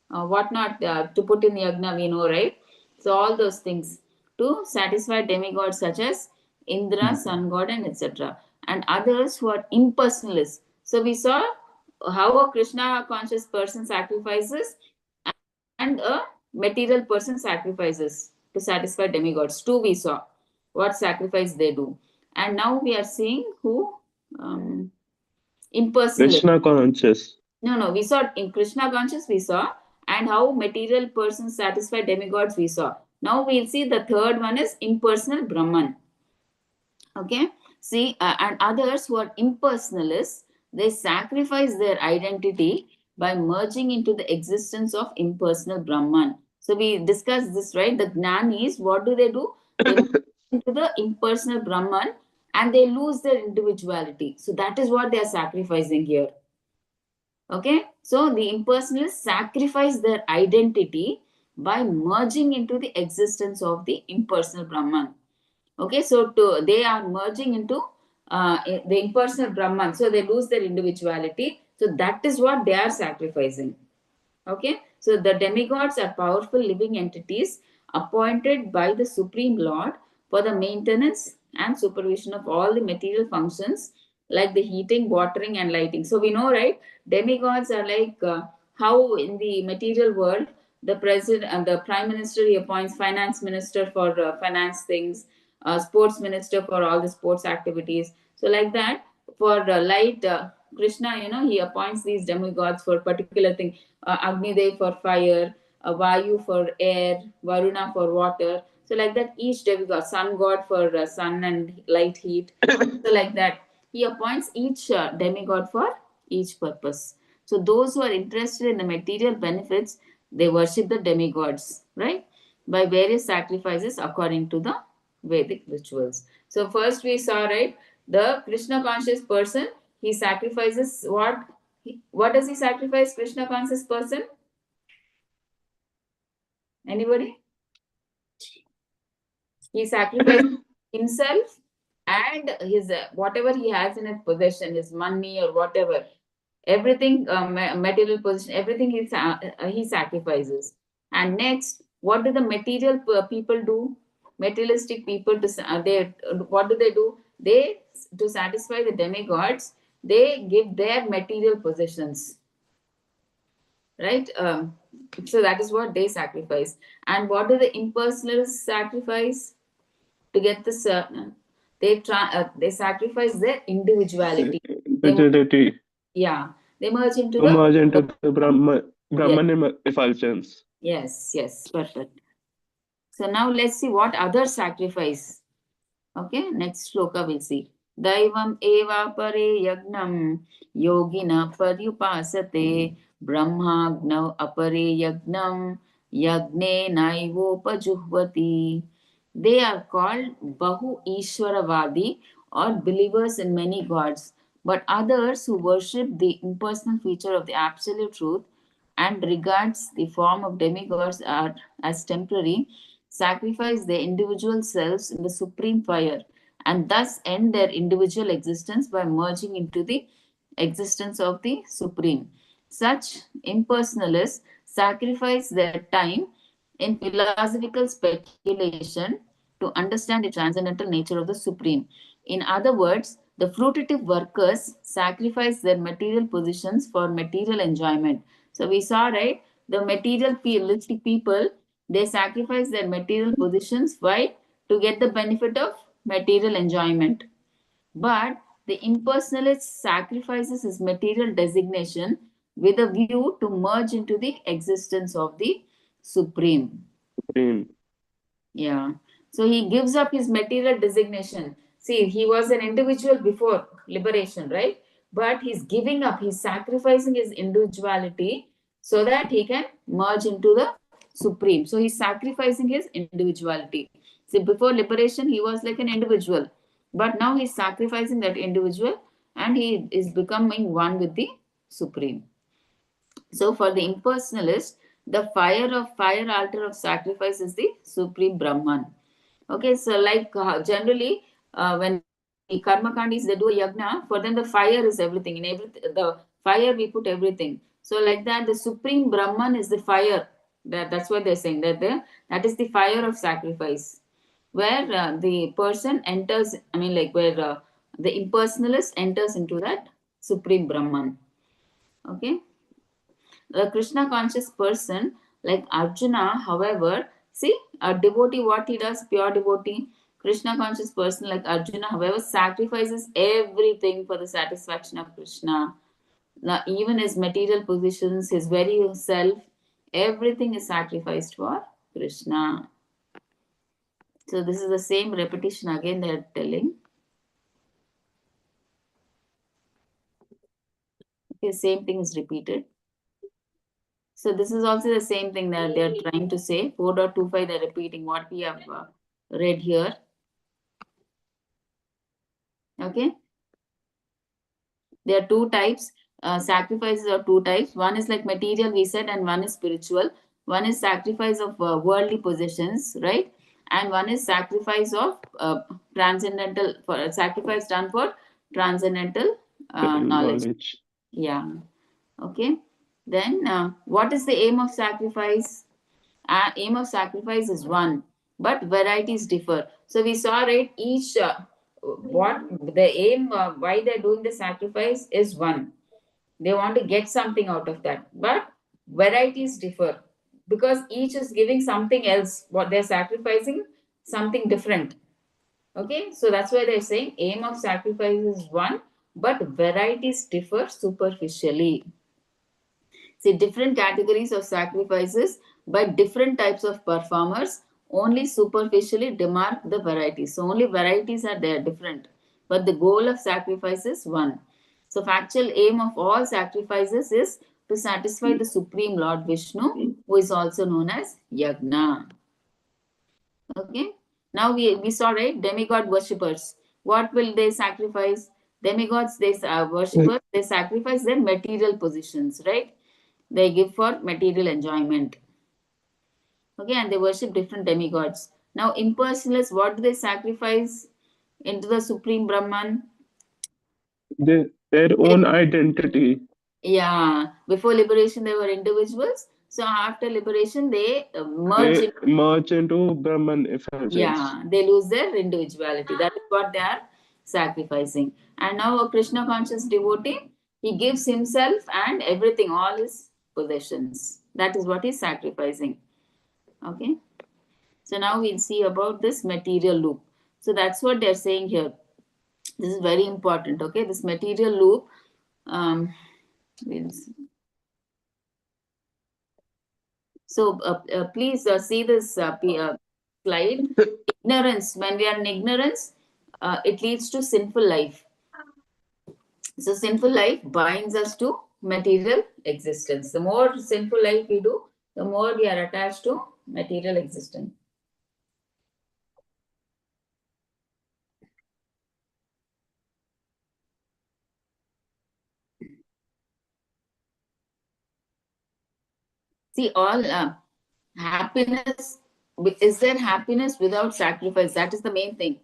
whatnot to put in yagna, we know, right? So all those things to satisfy demigods such as Indra, sun god, and etc. And others who are impersonalists. So we saw how a Krishna conscious person sacrifices and a material person sacrifices to satisfy demigods. Two we saw what sacrifice they do. And now we are seeing who impersonalists. Krishna conscious. No, no, we saw in Krishna conscious, we saw, and how material persons satisfy demigods, we saw. Now we'll see the third one is impersonal Brahman. Okay, see, and others who are impersonalists, they sacrifice their identity by merging into the existence of impersonal Brahman. So we discussed this, right? The Jnanis, what do? They merge into the impersonal Brahman and they lose their individuality. So that is what they are sacrificing here. Okay, so the impersonalists sacrifice their identity by merging into the existence of the impersonal Brahman. Okay, so they are merging into the impersonal Brahman, so they lose their individuality. So that is what they are sacrificing. Okay, so the demigods are powerful living entities appointed by the Supreme Lord for the maintenance and supervision of all the material functions like the heating, watering, and lighting. So we know, right? Demigods are like how in the material world the president and the prime minister, he appoints finance minister for finance things, sports minister for all the sports activities. So like that, for light, Krishna, he appoints these demigods for particular thing. Agni Dev for fire, Vayu for air, Varuna for water. So like that, each demigod, sun god for sun and light heat. So like that, he appoints each demigod for each purpose. So those who are interested in the material benefits, they worship the demigods, right? By various sacrifices according to the Vedic rituals. So first we saw, right, the Krishna conscious person, he sacrifices what? What does he sacrifice, Krishna conscious person? Anybody? He sacrifices himself and his whatever he has in his possession, his money or whatever, everything, material possession, everything he sacrifices. And next, what do the material people do? Materialistic people, they what do? They, to satisfy the demigods, they give their material possessions, right? So that is what they sacrifice. And what do the impersonalists sacrifice to get this? They sacrifice their individuality. They, Rigidity. yeah, they merge into To the merge into the yes, Brahman effulgence. yes, perfect. So now let's see what others sacrifice. Okay, next shloka we'll see. Daivam eva pare yagnam yogina paryupasate brahmagnav apare yagnam yagne naivopajuhvati. They are called Bahu Ishwaravadi or believers in many gods, but others who worship the impersonal feature of the absolute truth and regards the form of demigods as temporary, sacrifice their individual selves in the supreme fire and thus end their individual existence by merging into the existence of the supreme. Such impersonalists sacrifice their time in philosophical speculation to understand the transcendental nature of the supreme. In other words, the fruitive workers sacrifice their material positions for material enjoyment. So we saw, right, the materialistic people, they sacrifice their material positions. Why? To get the benefit of material enjoyment. But the impersonalist sacrifices his material designation with a view to merge into the existence of the supreme. Supreme. Yeah. So he gives up his material designation. See, he was an individual before liberation, right? But he's giving up, he's sacrificing his individuality so that he can merge into the supreme. So he's sacrificing his individuality. See, before liberation, he was like an individual, but now he's sacrificing that individual and he is becoming one with the supreme. So for the impersonalist, the fire altar of sacrifice is the supreme Brahman. Okay, so like generally when the karmakandis they do a yagna, for them the fire is everything. In every the fire we put everything. So like that, the supreme Brahman is the fire. That's what they're saying, that is the fire of sacrifice, where the person enters. I mean, like where the impersonalist enters into that supreme Brahman. Okay, the Krishna conscious person, like Arjuna, however, see a devotee, what he does, pure devotee, Krishna conscious person like Arjuna, however, sacrifices everything for the satisfaction of Krishna. Now, even his material positions, his very self, everything is sacrificed for Krishna. So, this is the same repetition again they are telling. Okay, same thing is repeated. So this is also the same thing that they are trying to say. 4.25, they're repeating what we have read here. Okay. There are two types. Sacrifices are two types. One is like material, we said, and one is spiritual. One is sacrifice of worldly possessions, right? And one is sacrifice of transcendental, for sacrifice done for transcendental knowledge. Yeah. Okay. Then what is the aim of sacrifice? Aim of sacrifice is one, but varieties differ. So we saw, right, each what the aim, why they're doing the sacrifice is one. They want to get something out of that, but varieties differ because each is giving something else. What they're sacrificing, something different. Okay, so that's why they're saying aim of sacrifice is one, but varieties differ superficially. See, different categories of sacrifices by different types of performers only superficially demark the varieties. So, only varieties are there different, but the goal of sacrifice is one. So, factual aim of all sacrifices is to satisfy the Supreme Lord Vishnu, who is also known as Yagna. Okay. Now we saw, right, demigod worshippers. What will they sacrifice? Demigods, they worshippers, they sacrifice their material positions, right? They give for material enjoyment. Okay, and they worship different demigods. Now, impersonalists, what do they sacrifice into the Supreme Brahman? Their own identity. Yeah, before liberation, they were individuals. So, after liberation, they merge into Brahman effulgence. Yeah, they lose their individuality. That is what they are sacrificing. And now, a Krishna conscious devotee, he gives himself and everything, all his possessions. That is what he's sacrificing. Okay. So now we'll see about this material loop. So that's what they're saying here. This is very important. Okay. This material loop. We'll see. So please see this slide. Ignorance. When we are in ignorance, it leads to sinful life. So sinful life binds us to material existence. The more sinful life we do, the more we are attached to material existence. See, all happiness, is there happiness without sacrifice? That is the main thing.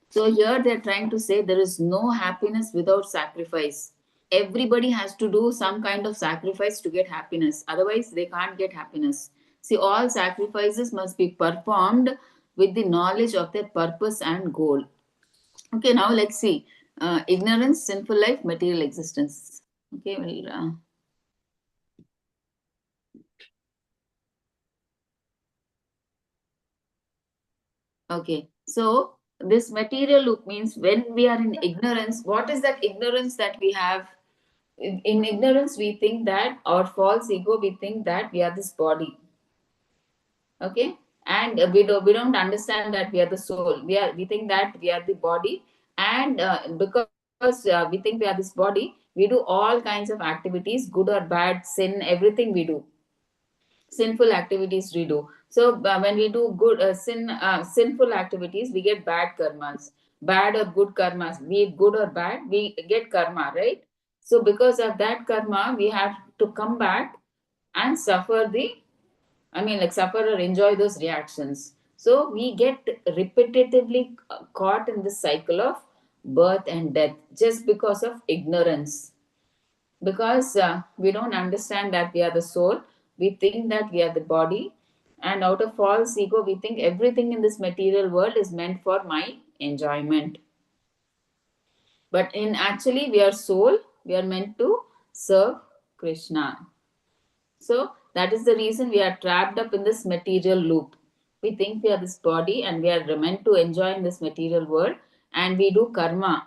So here they're trying to say there is no happiness without sacrifice. Everybody has to do some kind of sacrifice to get happiness. Otherwise, they can't get happiness. See, all sacrifices must be performed with the knowledge of their purpose and goal. Okay, now let's see. Ignorance, sinful life, material existence. Okay, well, okay, so this material loop means when we are in ignorance, what is that ignorance that we have? In ignorance, we think that our false ego, we think that we are this body. Okay, and we don't understand that we are the soul. We think that we are the body, and because we think we are this body, we do all kinds of activities, good or bad, sin, everything we do. sinful activities we do. So when we do sinful activities, we get bad karmas, bad or good karmas, be it good or bad, we get karma, right? So because of that karma, we have to come back and suffer the, I mean, like suffer or enjoy those reactions. So we get repetitively caught in this cycle of birth and death just because of ignorance, because we don't understand that we are the soul. We think that we are the body, and out of false ego we think everything in this material world is meant for my enjoyment. But in actually we are soul, we are meant to serve Krishna. So that is the reason we are trapped up in this material loop. We think we are this body and we are meant to enjoy in this material world, and we do karma.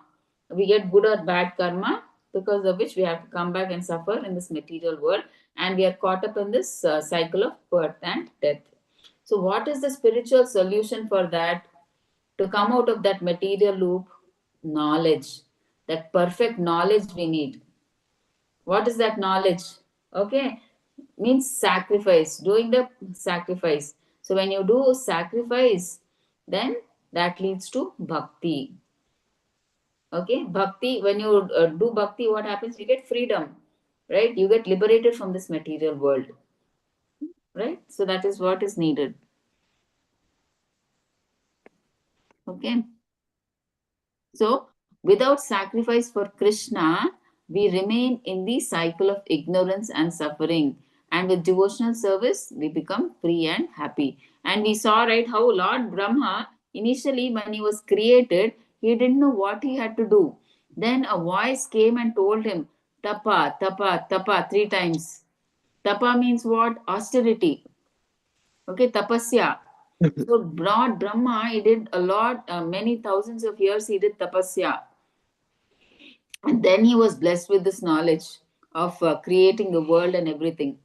We get good or bad karma, because of which we have to come back and suffer in this material world, and we are caught up in this cycle of birth and death. So, what is the spiritual solution for that? To come out of that material loop? Knowledge. That perfect knowledge we need. What is that knowledge? Okay, means sacrifice, doing the sacrifice. So when you do sacrifice, then that leads to bhakti. Okay, bhakti, when you do bhakti, what happens? You get freedom, right? You get liberated from this material world, right? So that is what is needed. Okay, so without sacrifice for Krishna, we remain in the cycle of ignorance and suffering. And with devotional service, we become free and happy. And we saw, right, how Lord Brahma, initially when he was created, he didn't know what he had to do. Then a voice came and told him, Tapa, Tapa, Tapa, 3 times. Tapa means what? Austerity. Okay, tapasya. So Lord Brahma, he did a lot, many thousands of years he did tapasya. And then he was blessed with this knowledge of creating the world and everything.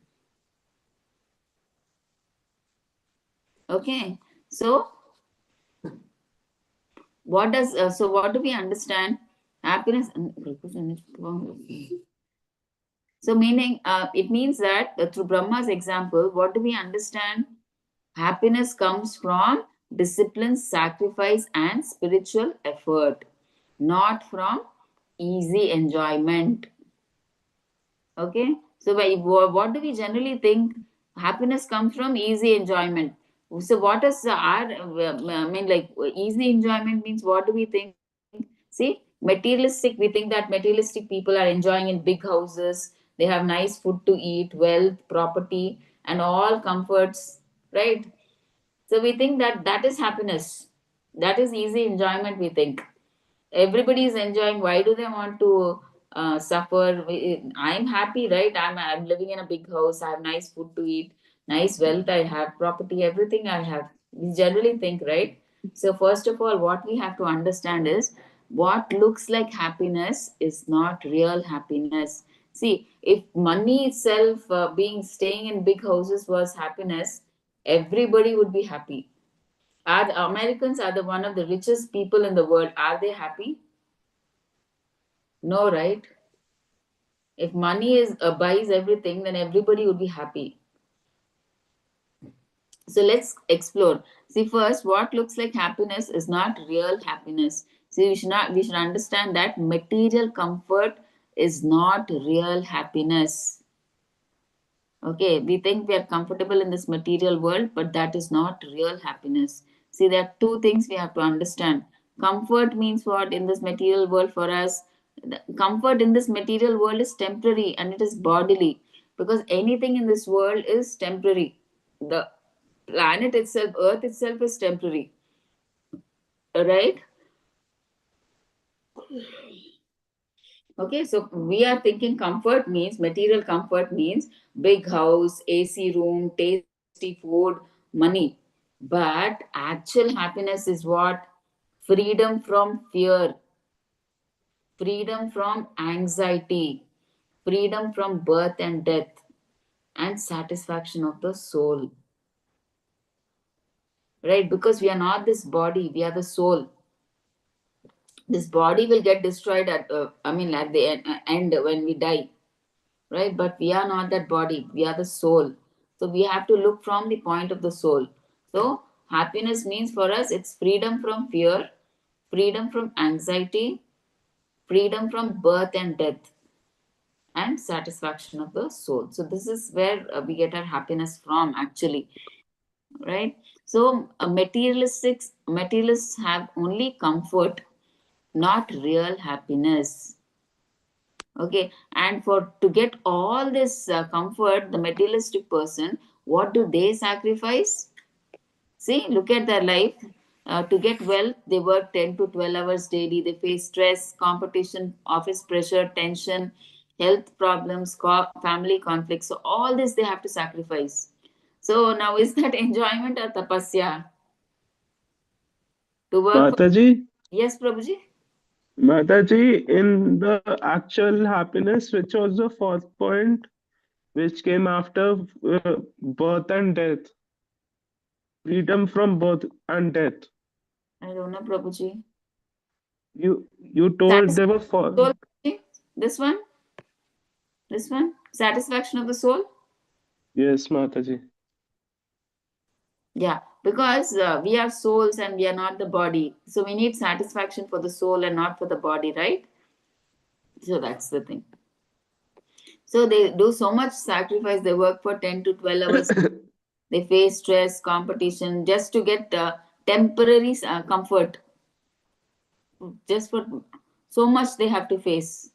Okay, so what do we understand? Happiness. So meaning, it means that through Brahma's example, what do we understand? Happiness comes from discipline, sacrifice, and spiritual effort, not from easy enjoyment. Okay, so what do we generally think? Happiness comes from easy enjoyment. So what is our I mean, like easy enjoyment means, what do we think? See, materialistic, we think that materialistic people are enjoying in big houses, they have nice food to eat, wealth, property, and all comforts, right? So we think that that is happiness, that is easy enjoyment, we think. Everybody is enjoying, why do they want to suffer? I'm happy, right? I'm living in a big house, I have nice food to eat, nice wealth, I have property, everything I have. We generally think, right? So first of all, what we have to understand is, what looks like happiness is not real happiness. See, if money itself, being staying in big houses was happiness, everybody would be happy. Are the Americans are the one of the richest people in the world? Are they happy? No, right? If money is buys everything, then everybody would be happy. So let's explore. See, first, what looks like happiness is not real happiness. See, we should understand that material comfort is not real happiness. Okay, we think we are comfortable in this material world, but that is not real happiness. See, there are two things we have to understand. Comfort means what in this material world for us? The comfort in this material world is temporary and it is bodily, because anything in this world is temporary. The planet itself, Earth itself, is temporary, right? Okay, so we are thinking comfort means, material comfort means big house, AC room, tasty food, money. But actual happiness is what? Freedom from fear, freedom from anxiety, freedom from birth and death, and satisfaction of the soul. Right? Because we are not this body, we are the soul. This body will get destroyed at, at the end when we die, right? But we are not that body, we are the soul. So we have to look from the point of the soul. So happiness means for us it's freedom from fear, freedom from anxiety, freedom from birth and death, and satisfaction of the soul. So this is where we get our happiness from actually, right? So materialists have only comfort, not real happiness. Okay, and for to get all this comfort, the materialistic person, what do they sacrifice? See, look at their life. To get wealth, they work 10 to 12 hours daily. They face stress, competition, office pressure, tension, health problems, family conflicts. So, all this they have to sacrifice. So, now is that enjoyment or tapasya? To work for. Mataji, Yes, Prabhuji? Mataji, in the actual happiness, which was the fourth point, which came after birth and death, freedom from birth and death. I don't know, Prabhuji. You told Satisfaction there were of four. the soul, Prabhuji? This one? This one? Satisfaction of the soul? Yes, Mataji. Yeah, because we are souls and we are not the body. So we need satisfaction for the soul and not for the body, right? So that's the thing. So they do so much sacrifice. They work for 10 to 12 hours. They face stress, competition just to get temporary comfort. Just for so much they have to face,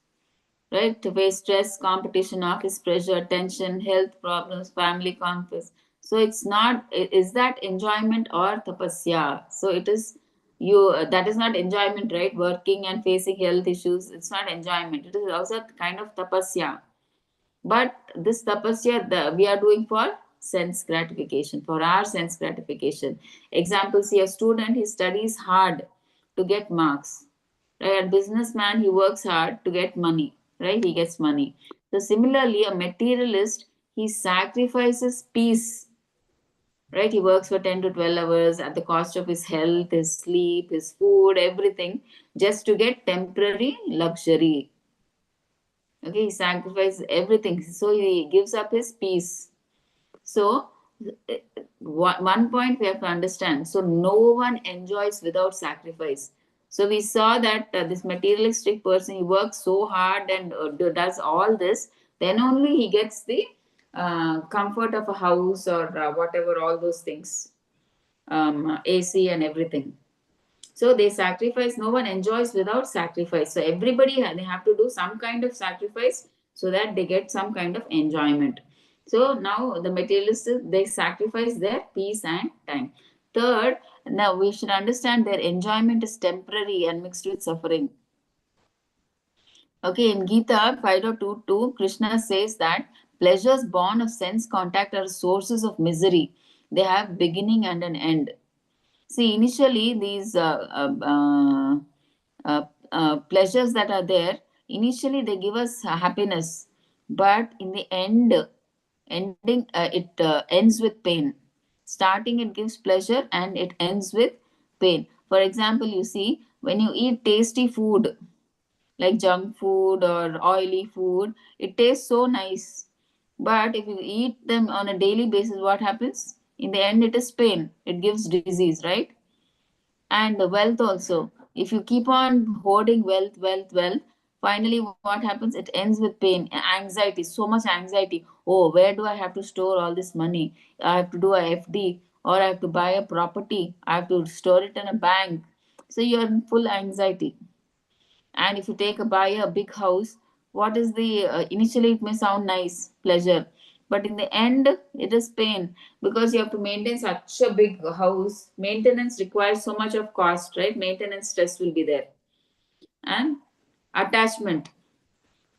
right? To face stress, competition, office pressure, tension, health problems, family conflicts. So it's not, is that enjoyment or tapasya? So it is you, that is not enjoyment, right? Working and facing health issues, it's not enjoyment. It is also kind of tapasya. But this tapasya we are doing for sense gratification, for our sense gratification. Example, see a student, he studies hard to get marks. Right? A businessman, he works hard to get money. Right? He gets money. So similarly, a materialist, he sacrifices peace. Right? He works for 10 to 12 hours at the cost of his health, his sleep, his food, everything, just to get temporary luxury. Okay, he sacrifices everything. So he gives up his peace. So, one point we have to understand. So, no one enjoys without sacrifice. So, we saw that this materialistic person, he works so hard and does all this, then only he gets the comfort of a house or whatever, all those things, AC and everything. So they sacrifice. No one enjoys without sacrifice. So everybody they have to do some kind of sacrifice so that they get some kind of enjoyment. So now the materialists, they sacrifice their peace and time. Third, now we should understand their enjoyment is temporary and mixed with suffering. Okay, in Gita 5.22, Krishna says that pleasures born of sense contact are sources of misery. They have beginning and an end. See, initially these pleasures that are there, initially they give us happiness, but in the ending it ends with pain. Starting it gives pleasure and it ends with pain. For example, you see, when you eat tasty food like junk food or oily food, it tastes so nice. But if you eat them on a daily basis, what happens? In the end, it is pain. It gives disease, right? And the wealth also. If you keep on hoarding wealth, finally what happens? It ends with pain, anxiety, so much anxiety. Oh, where do I have to store all this money? I have to do a FD, or I have to buy a property. I have to store it in a bank. So you're in full anxiety. And if you take a buy a big house, what is the initially it may sound nice, pleasure, but in the end it is pain, because you have to maintain such a big house. Maintenance requires so much of cost, right? Maintenance stress will be there. And attachment,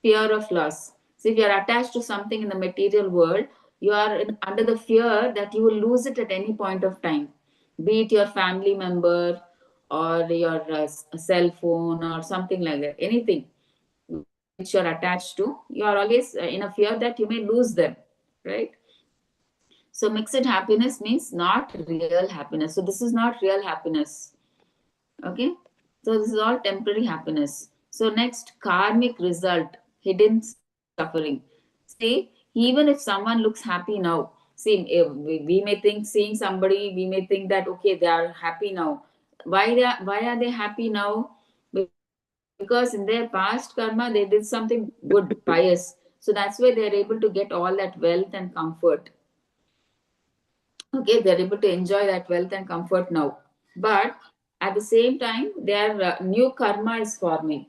fear of loss. So if you are attached to something in the material world, you are under the fear that you will lose it at any point of time, be it your family member or your cell phone or something like that, anything which you're attached to, you are always in a fear that you may lose them, right? So mixed happiness means not real happiness. So this is not real happiness. Okay, so this is all temporary happiness. So next, karmic result, hidden suffering. See, even if someone looks happy now, See, we may think, seeing somebody, we may think that okay, they are happy now. Why are they happy now? Because in their past karma they did something good, pious. So that's why they are able to get all that wealth and comfort. Okay, they're able to enjoy that wealth and comfort now. But at the same time, their new karma is forming.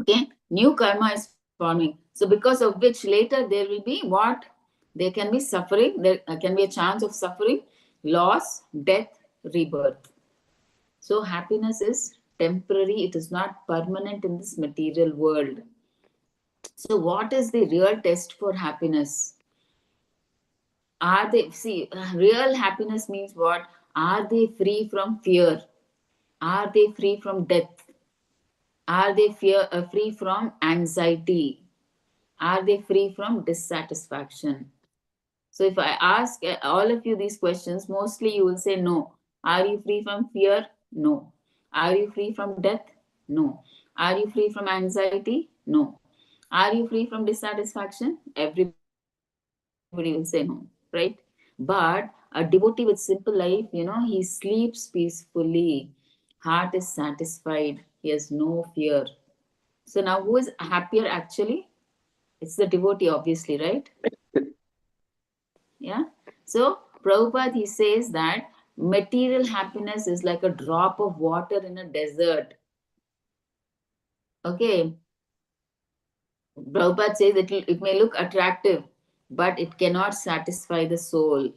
Okay, new karma is forming. So because of which later there will be what? There can be suffering, there can be a chance of suffering, loss, death, rebirth. So happiness is temporary, it is not permanent in this material world. So what is the real test for happiness? Are they, see, real happiness means what? Are they free from fear? Are they free from death? Are they free from anxiety? Are they free from dissatisfaction? So if I ask all of you these questions, mostly you will say no. Are you free from fear? No. Are you free from death? No. Are you free from anxiety? No. Are you free from dissatisfaction? Everybody will say no, right? But a devotee with simple life, he sleeps peacefully. Heart is satisfied. He has no fear. So now who is happier actually? It's the devotee, obviously, right? Yeah. So Prabhupada he says that material happiness is like a drop of water in a desert. Okay. Prabhupada says it may look attractive, but it cannot satisfy the soul.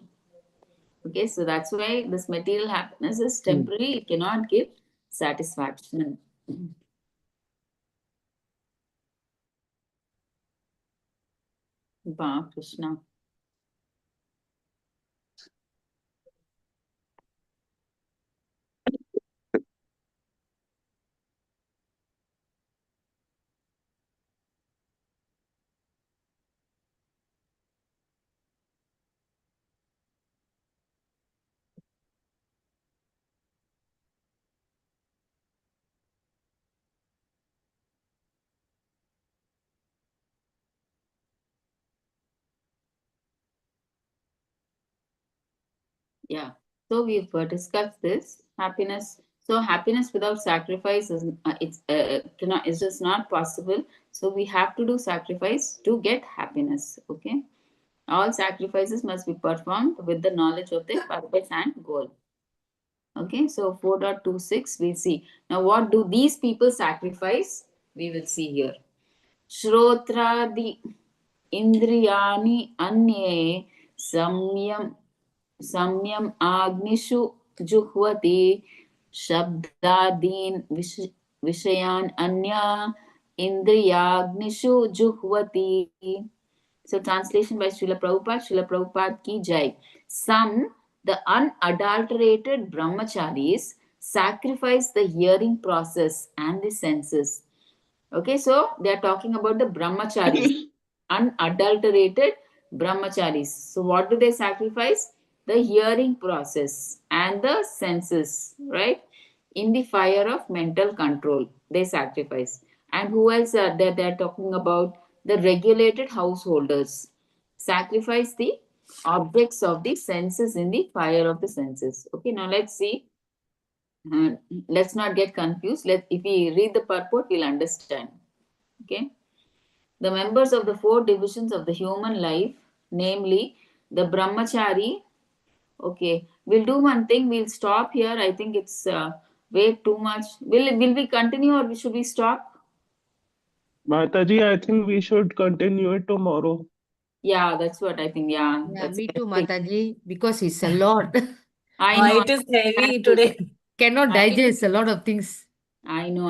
Okay, so that's why this material happiness is temporary, it cannot give satisfaction. Ba Krishna. Yeah. So we've discussed this happiness. So happiness without sacrifice is just not possible. So we have to do sacrifice to get happiness. Okay. All sacrifices must be performed with the knowledge of the purpose and goal. Okay. So 4.26 we'll see. Now what do these people sacrifice? We will see here. Shrotradi Indriyani Anye Samyam Samyam Agnishu Juhvati Shabdadin Vishayan Anya Indriyagnishu Juhvati. So translation by Srila Prabhupada, Srila Prabhupada ki jai. Some, the unadulterated brahmacharis, sacrifice the hearing process and the senses. Okay, so they are talking about the brahmacharis, unadulterated brahmacharis. So, what do they sacrifice? The hearing process and the senses, right? In the fire of mental control, they sacrifice. And who else are there? They're talking about the regulated householders. Sacrifice the objects of the senses in the fire of the senses. Okay, now let's see. Uh, let's not get confused. If we read the purport, we'll understand. Okay. The members of the four divisions of the human life, namely the brahmachari. Okay, we'll do one thing. We'll stop here. I think it's way too much. Will we continue or should we stop? Mataji, I think we should continue it tomorrow. Yeah, that's what I think. Yeah, Yeah, that's me the too, best thing. Mataji, because it's a lot. I know. It is heavy today. Cannot I, digest a lot of things. I know.